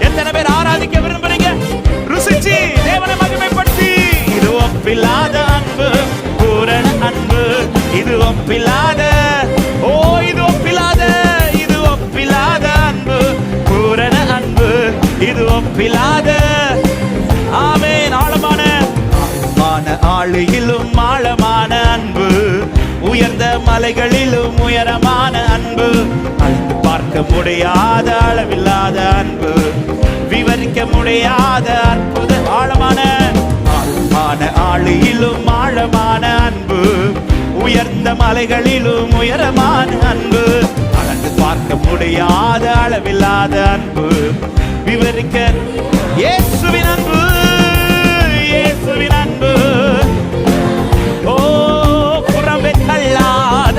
எத்தனை பேர் ஆராதிக்க விரும்புறீங்க? ருசிச்சு தேவனை மகிமைப்படுத்தி. இது ஒப்பில்லாத அன்பு, பூரண அன்பு. இது ஒப்பில்லாத. ஓ, இது ஒப்பில்லாத. இது ஒப்பில்லாத அன்பு, பூரண அன்பு. இது ஒப்பில்லாத. ஆமென். ஆழமான ஆழமான ஆழியிலும் ஆழமான அன்பு, உயர்ந்த மலைகளிலும் உயரமான அன்பு, அளந்து பார்க்க முடியாத அளவில்லாத அன்பு, விவரிக்க முடியாத அற்புத. ஆழமான ஆழமான ஆழியிலும் ஆழமான அன்பு, உயர்ந்த மலைகளிலும் உயரமான அன்பு, அளந்து பார்க்க முடியாத அளவில்லாத அன்பு, விவரிக்க. இயேசுவின் அன்பு, இயேசுவின் அன்பு. ஓ, புறம்பே தள்ளாத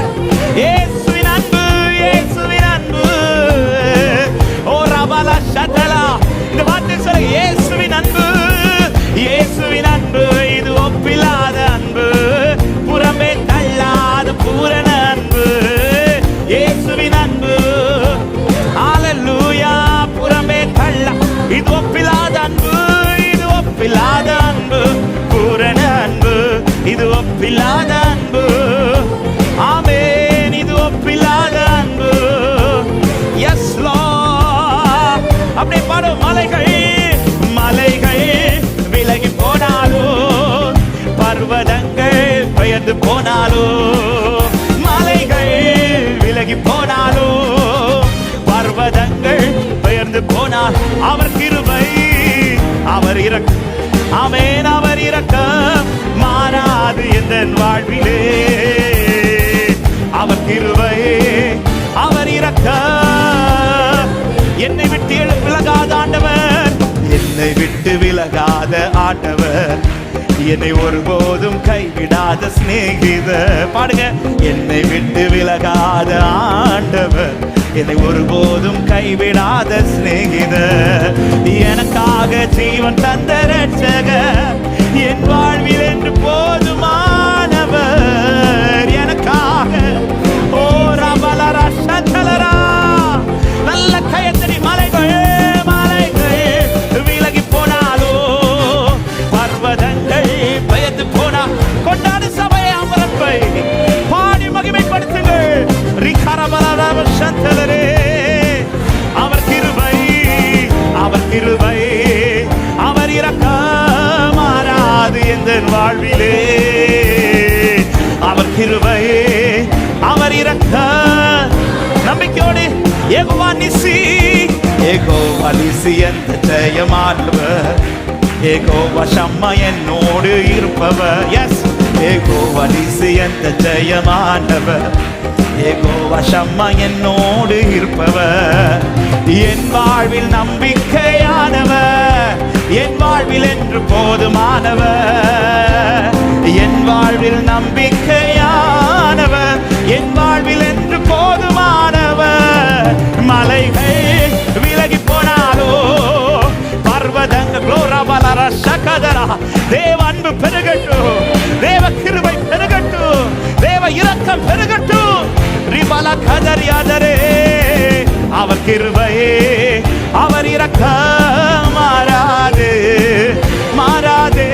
இயேசுவின் அன்பு, இயேசுவின் அன்பு. ஓ, ரபலா ஷதலா. இந்த வார்த்தை சொல்ல, இயேசுவின் அன்பு, இயேசுவின் அன்பு. இது ஒப்பில்லாத அன்பு, புறம்பே தள்ளாத பூரண அன்பு. இயேசுவின் அன்பு. ஹல்லேலூயா. புறம்பே தள்ளா. இது ஒப்பில்லாத அன்பு, இது ஒப்பில்லாத அன்பு, பூரண அன்பு. இது ஒப்பில்லாத அன்பு. ஆமென். இது ஒப்பில்லாத அன்பு. Yes Lord. அப்படியே பாடு. மலைகள் மலைகள் விலகி போனாலும், பர்வதங்கள் பெயர்ந்து போனாலும், மலைகள் விலகி போனாலும், பர்வதங்கள் பெயர்ந்து போனால், அவர் கிருபை, அவர் இரக்கம். ஆமென். அவர் இரக்கம் மாறாது எந்த வாழ்விலே. அவர் கிருபை, அவர் இரக்கம். என்னை விட்டு விலகாத ஆண்டவர், என்னை விட்டு விலகாத ஆண்டவர், என்னை ஒருபோதும் கைவிடாத சிநேகிதர். பாடுங்க. என்னை விட்டு விலகாத ஆண்டவர், என்னை ஒருபோதும் கைவிடாத சிநேகிதர், எனக்காக ஜீவன் தந்த ரட்சகர், என் வாழ்வில் என்று போதுமானவர், எனக்காக. ஓ ரபலரா சந்தலரா. நல்ல கயத்தடி. மலைகள் விலகி போனாலோ, பர்வதங்கள் பயந்து போனா, கொண்டாடு சபையை அமரப்பை பாடி மகிமைப்படுத்துங்கள். சந்தலரே. அவர் கிருபை, அவர் கிருபை, அவர் இரக்கம் மாறாது எந்த வாழ்விலே. அவர் கிருபை, அவர் இரக்கம். நம்பிக்கையோடு யெகோவா நிசி, யெகோவா நிசி என்ற ஜெயமானவர், யெகோவா ஷம்மா என்னோடு இருப்பவர். எஸ், யெகோவா நிசி என்ற ஜெயமானவர், யெகோவா ஷம்மா என்னோடு இருப்பவர், என் வாழ்வில் நம்பிக்கையானவர், என் வாழ்வில் என்று போதுமானவர், என் வாழ்வில் நம்பிக்கையானவர், என் வாழ்வில் என்று போதுமானவர். மலைகள் விலகி போனாலோ, பர்வதங்கள் தேவ அன்பு பெருகட்டும், தேவ கிருபை பெருகட்டும், தேவ இரக்கம் பெருகட்டும். ரிபல கதறியாதரே. அவர் கிருபையே, அவர் இரக்கம் மாறாது, மாறாதே.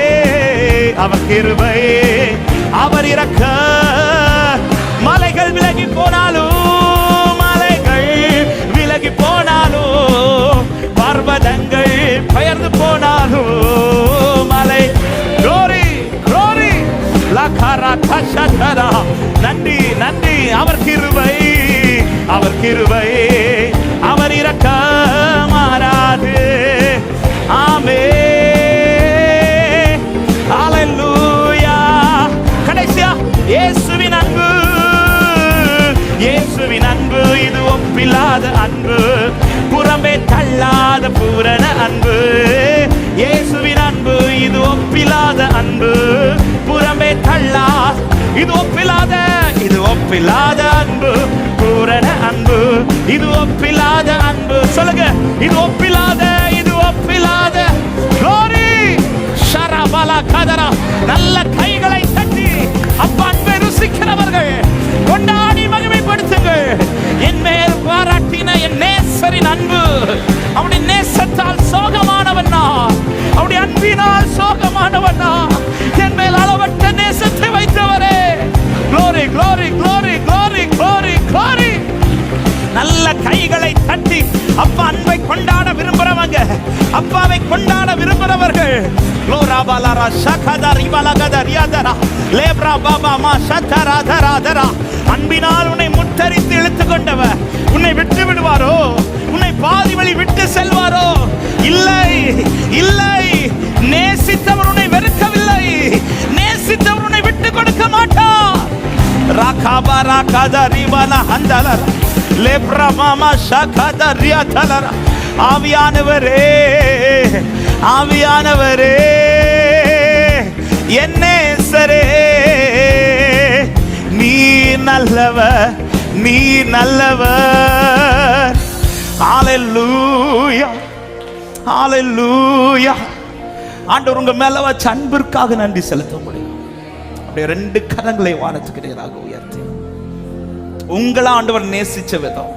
அவர் கிருபையே, அவர் இரக்கம். மலைகள் விலகி போனாலும், மலைகள் விலகி போனாலும், பர்வதங்கள் பெயர்ந்து போனாலும், மலை glory glory லகரா கஷதரா. நன்றி நன்றி. அவர் கிருபை, அவர் கிருபை, அவர் இரக்கம் மாறாது. ஆமென். ஹalleluya. கடைசியா இயேசுவின் அன்பு, இயேசுவின் அன்பு இது ஒப்பில்லாத அன்பு, புறம்பே தள்ளாத பூரண அன்பு. இயேசுவின் அன்பு இது ஒப்பில்லாத அன்பு, புறம்பே தள்ளா. இது ஒப்பில்லாத, இது ஒப்பில்லாத அன்பு, பூரண அன்பு. இது ஒப்பில்லாத அன்பு. சொல்லுங்க. இது ஒப்பில்லாத, இது ஒப்பில்லாத. glory ஷரபல கதரா. நல்ல கைகளை தட்டி அப்பா அன்பை ருசிக்கிறவர்கள் கொண்டாடி மகிமைப்படுத்துங்கள். என் மேல் பாராட்டின என் நேசரின் அன்பு, அவனுடைய நேசத்தால் சோகமானவனா, அவனுடைய அன்பினால் சோகமானவனா, என் மேல் அளவற்ற நேசத்தை வைத்தவரே. glory glory glory glory glory glory. நல்ல கைகளை தட்டி அப்பா அன்பை கொண்டாட விரும்புறவங்க, அப்பாவை கொண்டாட விரும்புறவர்கள். லோராபாலாரா ஷகதா ரிபலகதா ரியாதரா லேப்ரா பாபா மா ஷதரா தரா தரா. அன்பினால் உன்னை முத்தரித்து இழுத்து கொண்டவர் உன்னை விட்டு விடுவாரோ? உன்னை பாதி வழி விட்டு செல்வாரோ? இல்லை இல்லை. நேசித்தவர் உன்னை வெறுக்கவில்லை, நேசித்தவர் உன்னை விட்டு கொடுக்க மாட்டார். ராகாபா ராகாதா ரிபலா ஹந்தலரா லேப்ரா மாமா ஷகதா ரியாதலரா. ஆவியானவரே, ஆவியானவரே, என் நேசரே, நீ நல்லவர், நீ நல்லவர். ஹalleluya ஹalleluya. ஆண்டவர் உங்க மேல வச்ச அன்பிற்காக நன்றி செலுத்த முடியும். அப்படியே ரெண்டு கரங்களை வானத்துக்கு நேராக உயர்த்தி உங்களை ஆண்டவர் நேசிச்ச விதம்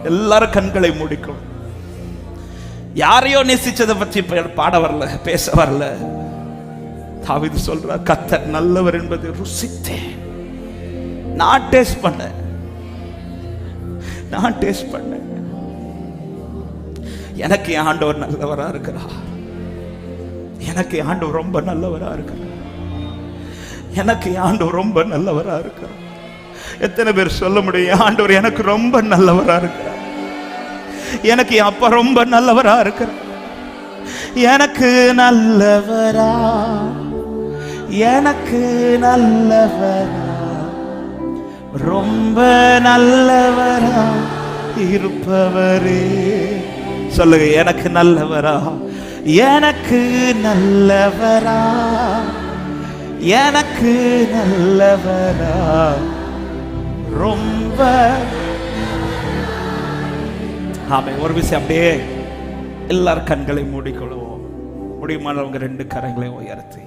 எல்லாரும் கண்களை மூடிக்கும். யாரையோ நேசிச்சதை பற்றி பாட வரல, பேச வரல. தாவீது சொல்றார், கர்த்தர் நல்லவர் என்பதை ருசித்தேன். நான் டேஸ்ட் பண்ணேன், நான் டேஸ்ட் பண்ணேன். எனக்கு ஆண்டவர் நல்லவரா இருக்கிறார், எனக்கு ஆண்டவர் ரொம்ப நல்லவரா இருக்கிறார், எனக்கு ஆண்டவர் ரொம்ப நல்லவரா இருக்கிறார். எத்தனை பேர் சொல்ல முடியும், ஆண்டவர் எனக்கு ரொம்ப நல்லவரா இருக்கிறார், எனக்கு அப்பா ரொம்ப நல்லவரா இருக்கிறார், எனக்கு நல்லவரா, எனக்கு நல்லவரா, ரொம்ப நல்லவரா இருப்பவரே. சொல்லுங்க, எனக்கு நல்லவரா, எனக்கு நல்லவரா, எனக்கு நல்லவரா ரொம்ப. ஆமே. ஒரு விஷயம் அப்படியே எல்லாரும் கண்களை மூடிக்கொள்வோம். முடியுமானவங்க 2 கரங்களையும் உயர்த்தி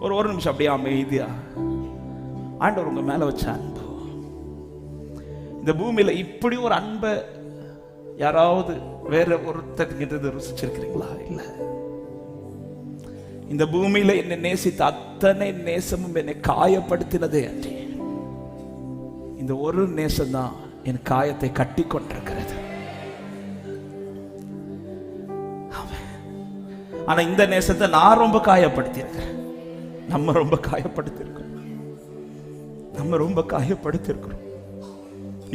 ஒரு நிமிஷம் அப்படியே அமைதியா ஆண்டவர் உங்க மேல வச்ச அன்பு. இந்த பூமியில இப்படி ஒரு அன்பை யாராவது வேற ஒருத்தர் ருசிச்சிருக்கிறீங்களா? இல்ல. இந்த பூமியில என்னை நேசித்த அத்தனை நேசமும் என்னை காயப்படுத்தினதே அன்றி இந்த ஒரு நேசம் தான் என் காயத்தை கட்டி கொண்டிருக்கிறது. ஆனா இந்த நேசத்தை நான் ரொம்ப காயப்படுத்தி இருக்கிறேன். நம்ம ரொம்ப காயப்படுத்திருக்கிறோம்.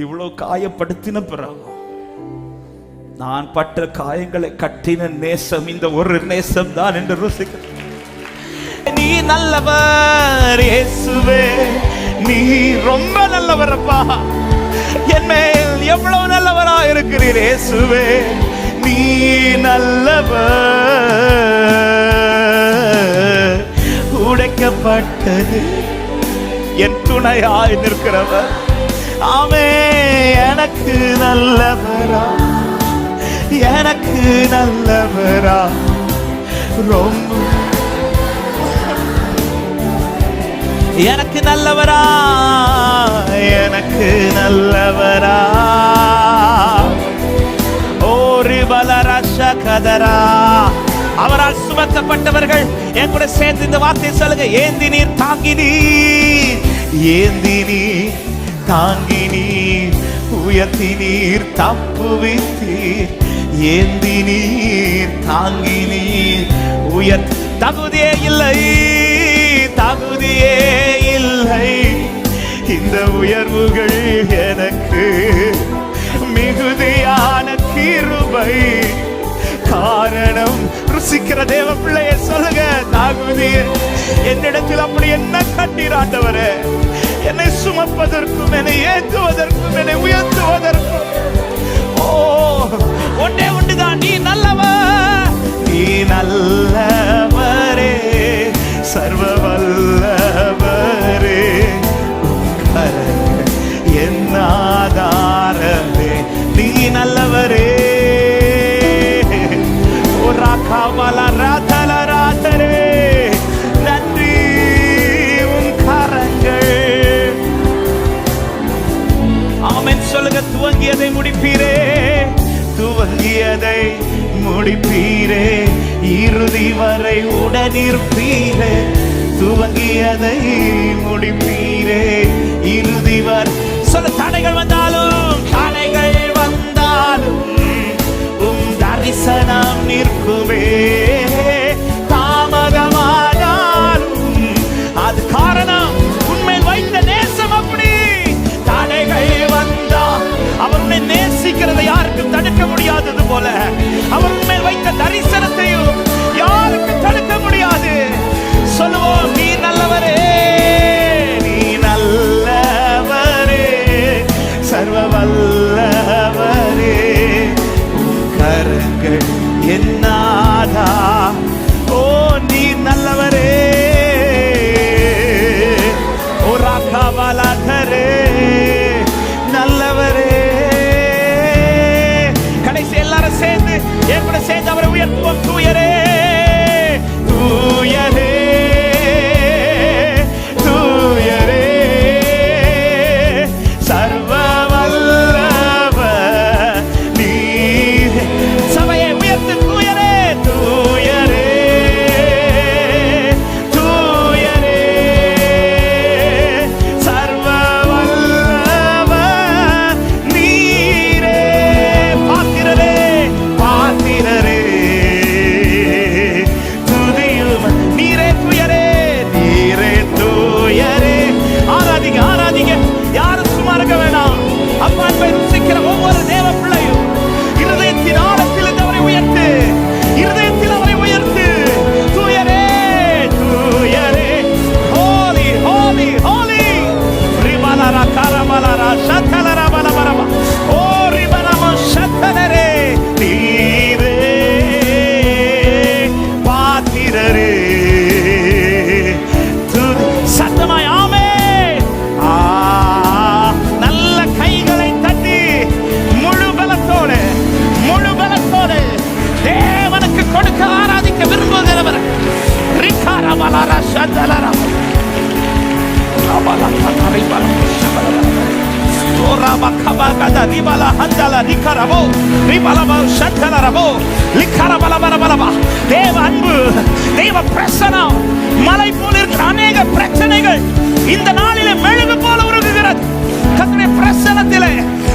இவ்வளவு காயப்படுத்தின பிறகு நான் பட்ட காயங்களை கட்டின நேசம் இந்த ஒரு நேசம் தான் என்று ருசிக்கிறேன். நீ நல்லவர் இயேசுவே, நீ ரொம்ப நல்லவரப்பா. என் மேல் எவ்வளவு நல்லவரா இருக்கிறீர் இயேசுவே, நீ நல்லவர். உடைக்கப்பட்டது என் துணையாய் நிற்கிறவர். ஆமே. எனக்கு நல்லவரா, எனக்கு நல்லவரா ரொம்ப. எனக்கு நல்லவரா, எனக்கு நல்லவரா. ஓரி பலரஷ கதரா. அவரால் சுமத்தப்பட்டவர்கள் என் கூட சேர்ந்து இந்த வார்த்தை சொல்லுங்க. ஏந்தி நீர் தாங்கி நீர், ஏந்தி நீர் தாங்கி நீர், உயர்த்தி நீர் தப்புவித்தீர். ஏந்தி நீர் தாங்கி நீர் உயர்த்தி. தகுதியே இல்லை, தகுதியே இல்லை இந்த உயர்வுகள் எனக்கு, மிகுதியான கிருபை காரணம். ருசிக்கிற தேவ பிள்ளைய சொல்லுங்க. தகுதியே என்னிடத்தில் அப்படி என்ன கண்டீராண்டவரே, என்னை சுமப்பதற்கும் என்னை ஏற்றுவதற்கும் என்னை உயர்த்துவதற்கும். ஓ, ஒன்றே ஒன்றுதான். நீ நல்லவர், நீ நல்லவரே, சர்வ வல்லவரே. என் ஆதாரமே நீ நல்லவரே. நன்றி. உன் கரங்கள். ஆமென் சொல்லுங்க. துவங்கியதை முடிப்பீரே, துவங்கியதை முடிப்பீரே, இறுதி வரை உடனிருப்பீரே. துவங்கியதை முடிப்பீரே, இறுதி வரை. சொல்ல. தடைகள் வந்தாலும், தடைகள் வந்தாலும் தரிசனம் நிற்குமே. தாமதமானாலும் அது காரணம் உண்மையில் வைத்த நேசம். அப்படி தடைகள் வந்தா அவர் உன்னை நேசிக்கிறதை யாருக்கும் தடுக்க முடியாதது போல, அவர் உண்மையில் வைத்த தரிசனத்தையும் யாருக்கும் தடுக்க முடியாது. சொல்லுவோம். நீ நல்லவரே, நீ நல்லவரே, ரபோ ரிபலபோ சந்தல ரபோ லிக்கரபலபலபலபா. தேவ அன்பு, தேவ பிரசன்னம் மலை போல இருக்கிற அநேக பிரச்சனைகள் இந்த நாளிலே மெழுகு போல உருகுகிறது. கர்த்தருடைய பிரசன்னத்திலே,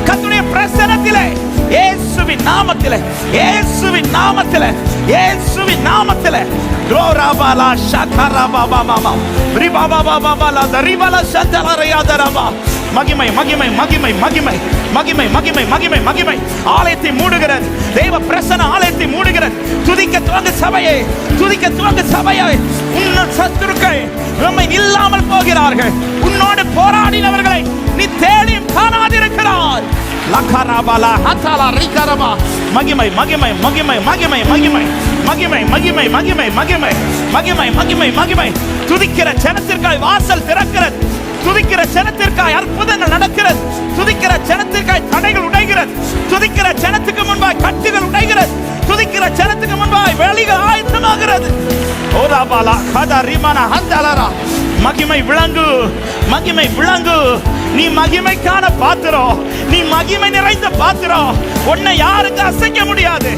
கர்த்தருடைய பிரசன்னத்திலே, இயேசுவின் நாமத்திலே, இயேசுவின் நாமத்திலே, இயேசுவின் நாமத்திலே ரோராபாலா ஷகரபாபாமா ரிபாபாபாபாலா தரிபாலா சந்தலரையாதரபா. மகிமை மகிமை மகிமை மகிமை மகிமை மகிமை மகிமை மகிமை ஆலயத்தை மூடுகிறது. தேவ பிரசன்ன ஆலயத்தை மூடுகிறது. துதிக்க துவங்க சபையே, துதிக்க துவங்க சபையே. உன் சத்துருக்கள் நம்மை இல்லாமல் போகிறார்கள். உன்னோடு போராடினவர்களை நீ தேடி காணாதிருக்கிறார். லகரபாலா ஹதலா ரிகரபா. மகிமை மகிமை மகிமை மகிமை மகிமை மகிமை மகிமை மகிமை மகிமை மகிமை மகிமை மகிமை. துதிக்கிற ஜனத்திற்காய் வாசல் திறக்கிறது. துதிக்கிற ஜனத்திற்காய் அற்புதங்கள் நடக்கிறது. துதிக்கிற ஜனத்திற்காய் தடைகள் உடைகிறது. துதிக்கிற ஜனத்துக்கு முன்பாய் கட்டுகள் உடைகிறது. துதிக்கிற ஜனத்துக்கு முன்பாய் வெளிகள் ஆயத்தமாகிறது. ஓராபாலா கதா ரிமானா ஹந்தலரா. மகிமை விளங்கு, மகிமை விளங்கு. நீ மகிமைக்கான பாத்திரம், நீ மகிமை நிறைந்த பாத்திரம். உன்னை யாருக்கு அசைக்க முடியாது,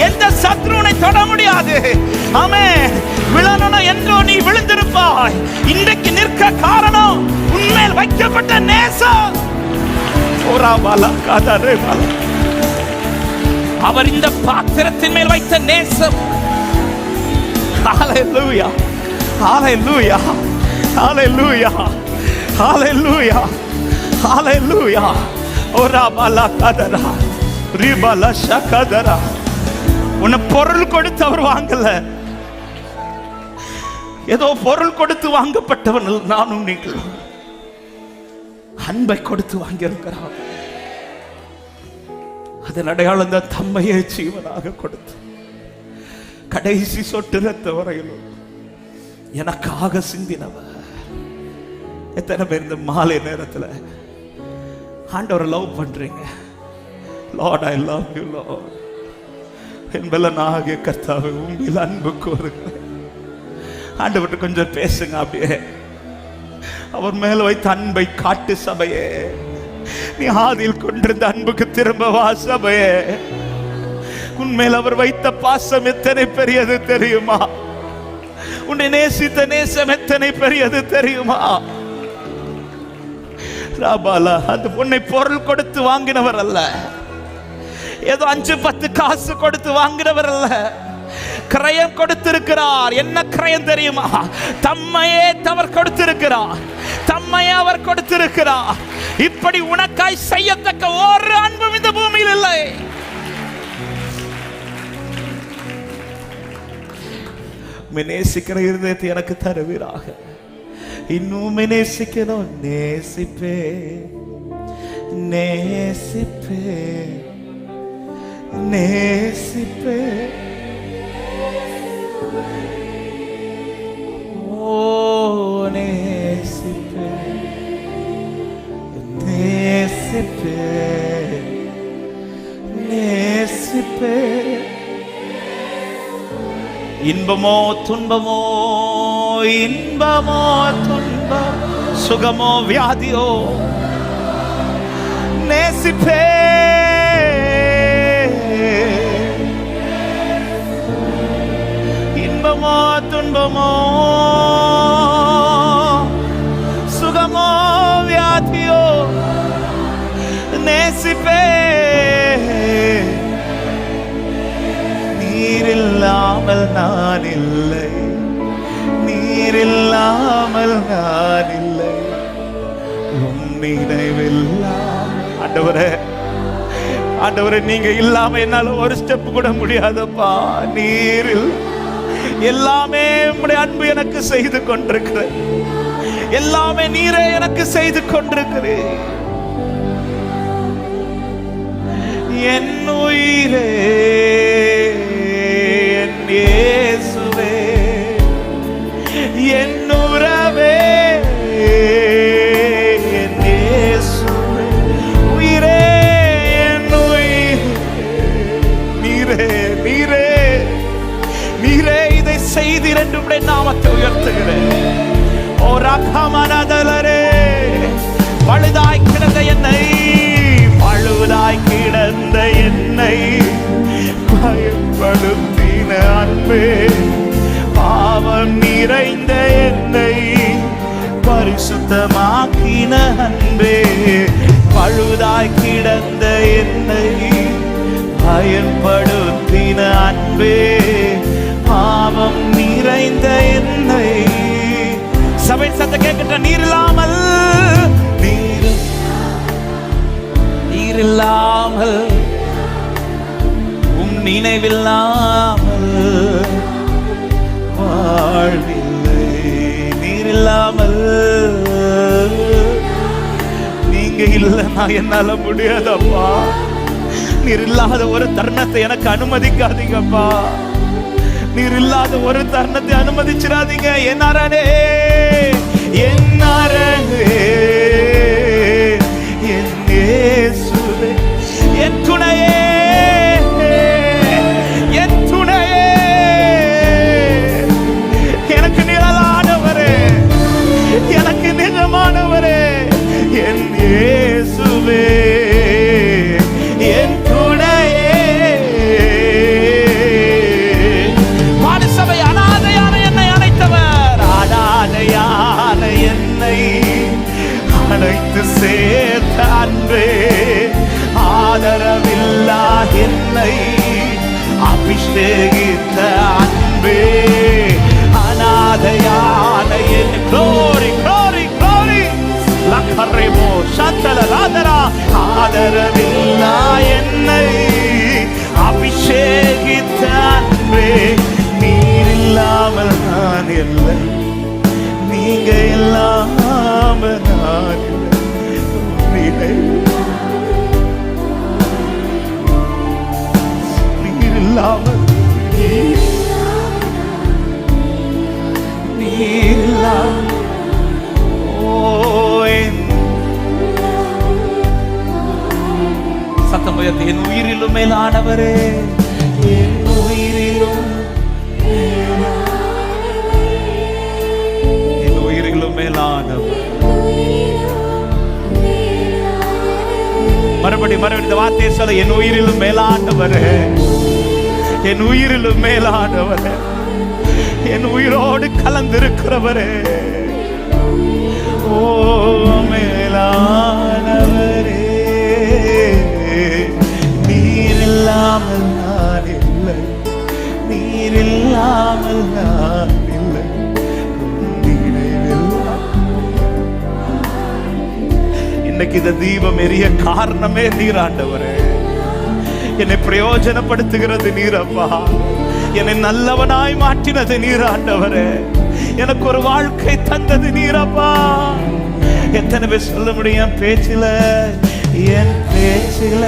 எந்த சத்ருனை தொட முடியாது. ஆமென். விழணும் என்றோ நீ விழுந்திருப்பாய். இன்றைக்கு நிற்க காரணம் உன்மேல் வைக்கப்பட்ட நேசம். அவர் இந்த பாத்திரத்தின் மேல் வைத்த நேசம். ஹalleluya, ஹalleluya, ஹalleluya, ஹalleluya, ஹalleluya. ஓராபாலா கதரா ரிபாலா ஷகதரா. உன்னை பொருள் கொடுத்து அவர் வாங்கல. ஏதோ பொருள் கொடுத்து வாங்கப்பட்டவன் நானும் நீங்கள். அன்பை கொடுத்து வாங்கியிருக்கிறார். அதன் அடையாளம் தான் தம்மையே ஜீவனாக கொடுத்து கடைசி சொட்டு ரத்த வரையிலும் எனக்காக சிந்தினவர். எத்தனை பேர் இந்த மாலை நேரத்தில் ஆண்டவரை லவ் பண்றீங்க? Lord I love you Lord. என்பதனாகிய கர்த்தாவே உங்கள் அன்பு கோருகிறேன். ஆண்டவர்கிட்ட கொஞ்சம் பேசுங்க. அப்படியே அவர் மேல வைத்த அன்பை காட்டு சபையே. நீ ஆதியில் கொண்டிருந்த அன்புக்கு திரும்ப வா சபையே. உன்மேல் அவர் வைத்த பாசம் எத்தனை பெரியது தெரியுமா? உன்னை நேசித்த நேசம் எத்தனை பெரியது தெரியுமா? ராபாலா, அந்த உன்னை பொருள் கொடுத்து வாங்கினவர் அல்ல. ஏதோ 5-10 காசு கொடுத்து வாங்கினவர் அல்ல. கிரயம் கொடுத்திருக்கிறார். என்ன கிரயம் தெரியுமா? தம்மையே அவர் கொடுத்திருக்கிறார். தம்மையே அவர் கொடுத்திருக்கிறார். இப்படி உனக்காய் செய்யத்தக்க ஒரு அன்பும் இந்த பூமியில் இல்லை. நேசிக்கிற இருதயத்தை எனக்கு தருவீராக. இன்னும் நேசிக்கணும். நேசிப்பே நேசிப்பே நேசிப்பே. ஓ நேசிப்பே நேசிப்பே நேசிப்பே. இன்பமோ துன்பமோ, இன்பமோ துன்பம், சுகமோ வியாதியோ, நேசிப்பே இன்பமோ துன்பமோ, சுகமோ வியாதியோ, நேசிப்பே. நீரில்லாமல் நான் இல்லை, நீரில்லாமல் நான் இல்லை, உம் நினைவில்லாம். ஆண்டவரே, ஆண்டவரே, நீங்க இல்லாம என்னால ஒரு ஸ்டெப் கூட முடியாதப்பா. நீரில் எல்லாமே உம்முடைய அன்பு எனக்கு செய்து கொண்டிருக்கிறேன். எல்லாமே நீரே எனக்கு செய்து கொண்டிருக்கிறேன். என் உயிரே, என் இயேசுவே, என் உறவே, என் இயேசுவே, உயிரே, என் உயிரே, நீரே, நீரே, நீரே இதை செய்தீர் என்று உம்முடைய நாமத்தை உயர்த்துகிறேன். ஓ ரகமனதலரே, பழுதாய் கிடந்த என்னை, பழுதாய் கிடந்த என்னை அன்பே, பாவம் நிறைந்த என்னை பரிசுத்தமாக்கின அன்பே, பழுதாய் கிடந்த என்னை பயன்படுத்தின அன்பே, பாவம் நிறைந்த என்னை. சபை சத்த கேட்கின்ற நீர் இல்லாமல், நீர் இல்லாமல், நினைவில்லாமல் வாழ்வில்லை. நீர் இல்லாமல், நீங்க இல்லைன்னா என்னால முடியாதப்பா. நீர் இல்லாத ஒரு தருணத்தை எனக்கு அனுமதிக்காதீங்கப்பா. நீர் இல்லாத ஒரு தருணத்தை அனுமதிச்சிடாதீங்க. என் அரணே, என் அரணே, என் இயேசுவே, என் துணையே, எனக்கு நிஜமானவரே, என் இயேசுவே, என் துணையே. பாடசபை அனாதையான என்னை அழைத்தவர், அனாதையான என்னை அழைத்து சேர்த்த அன்பே, ஆதரவில்லா என்னை அபிஷேகித்த அன்பே, அனாதையான என் glory glory glory லக்கரேமோ சந்தல ராதரா, ஆதரவில்லா என்னை அபிஷேகித்த அன்பே, நீர் இல்லாமல் நான் இல்லை, நீங்க இல்லாமல் நான் இல்லை, நீர் இல்லாமல், சத்தம் உயர்த்தி, என் உயிரிலும் மேலானவரே, என் உயிரிலும், என் உயிரிலும் மேலானவர். மறுபடி இந்த வார்த்தையை சொல்ல, என் உயிரிலும் மேலானவரே, என் உயிரிலும் மேலானவரே, என் உயிரோடு கலந்திருக்கிறவரே, ஓ மேலானவரே, நீர் இல்லாமல் நான் இல்லை, நீர் இல்லாமல் நான் இல்லை, இன்னைக்கு இந்த தீபம் எரிய காரணமே நீர் ஆண்டவரே. என்னை பிரயோஜனப்படுத்துகிறது நீரப்பா, என்னை நல்லவனாய் மாற்றினது நீர் ஆண்டவரே, எனக்கு ஒரு வாழ்க்கை தந்தது நீரப்பா. எத்தனை பேர் சொல்ல முடியும், பேச்சில, என் பேச்சில,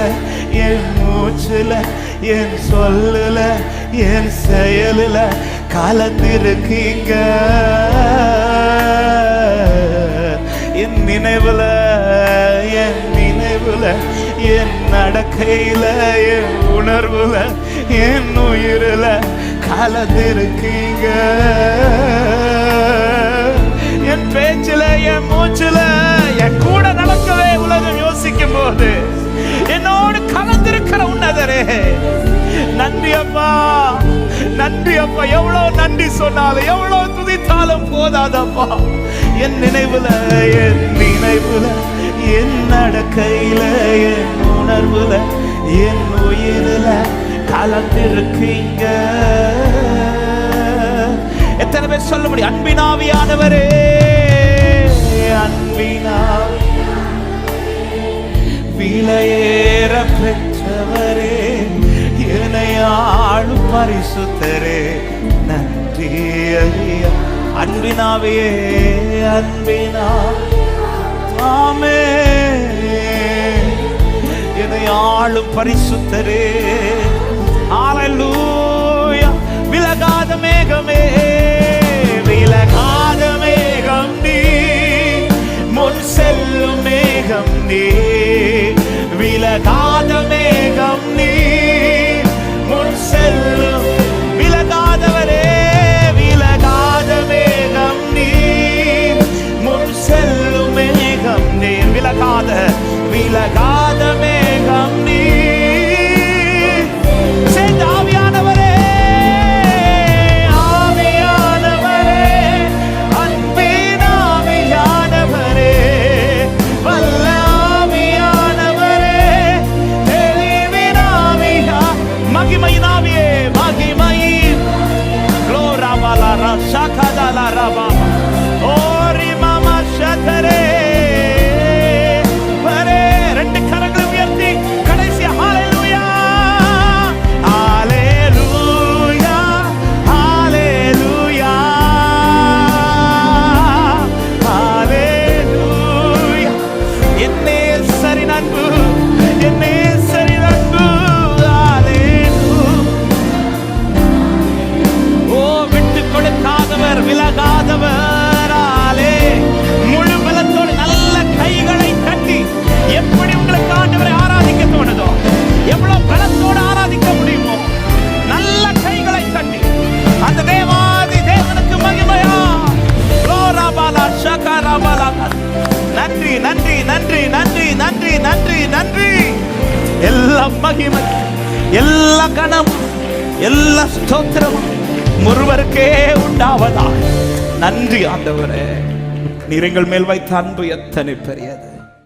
என் மூச்சில, என் சொல்லுல, என் செயலுல கலந்திருக்கீங்க, என் நினைவுல, என் நினைவுல, என் நடக்கையில, என் உணர்வுல, என் உயிரில கலந்திருக்கீங்க, என் பேச்சில, என் மூச்சில, என் கூட நடக்கவே உலகம் யோசிக்கும் போது என்னோடு கலந்திருக்கிற உன்னதரே, நன்றி அப்பா, நன்றி அப்பா. எவ்வளவு நன்றி சொன்னாலும், எவ்வளவு துதித்தாலும் போதாதப்பா. என் நினைவுல, என் நினைவுல, என் நடக்கையில, என் உணர்வுல, என் உயிரில கலந்திருக்கீங்க. எத்தனை பேர் சொல்ல முடியும், அன்பினாவியானவரே, அன்பினாவி, விலையேற பெற்றவரே, என்னை ஆளும் பரிசுத்தரே, நன்றி ஐயா. அன்பினாவியே, அன்பினா, ஆமே, என்னை ஆளும் பரிசுத்தரே, ஹல்லேலூயா. விலகாத மேகமே, விலகாத மேகம் நீ, முன் செல்லும் மேகம் நீ, விலகாத மேகம் நீ, முன் செல்லும், விலகாதவரே, விலகாத மேகம் நீ, முன் செல்லும் மேகம் நீ, விலகாத, விலகாத மேகம் நீ. ஆவியானவரே, எல்லா மகிமை, எல்லா கனமும், எல்லா ஸ்தோத்திரமும் ஒருவருக்கே உண்டாவதாக. நன்றி ஆண்டவரே, நீர் எங்கள் மேல் வைத்த அன்பு எத்தனை பெரியது.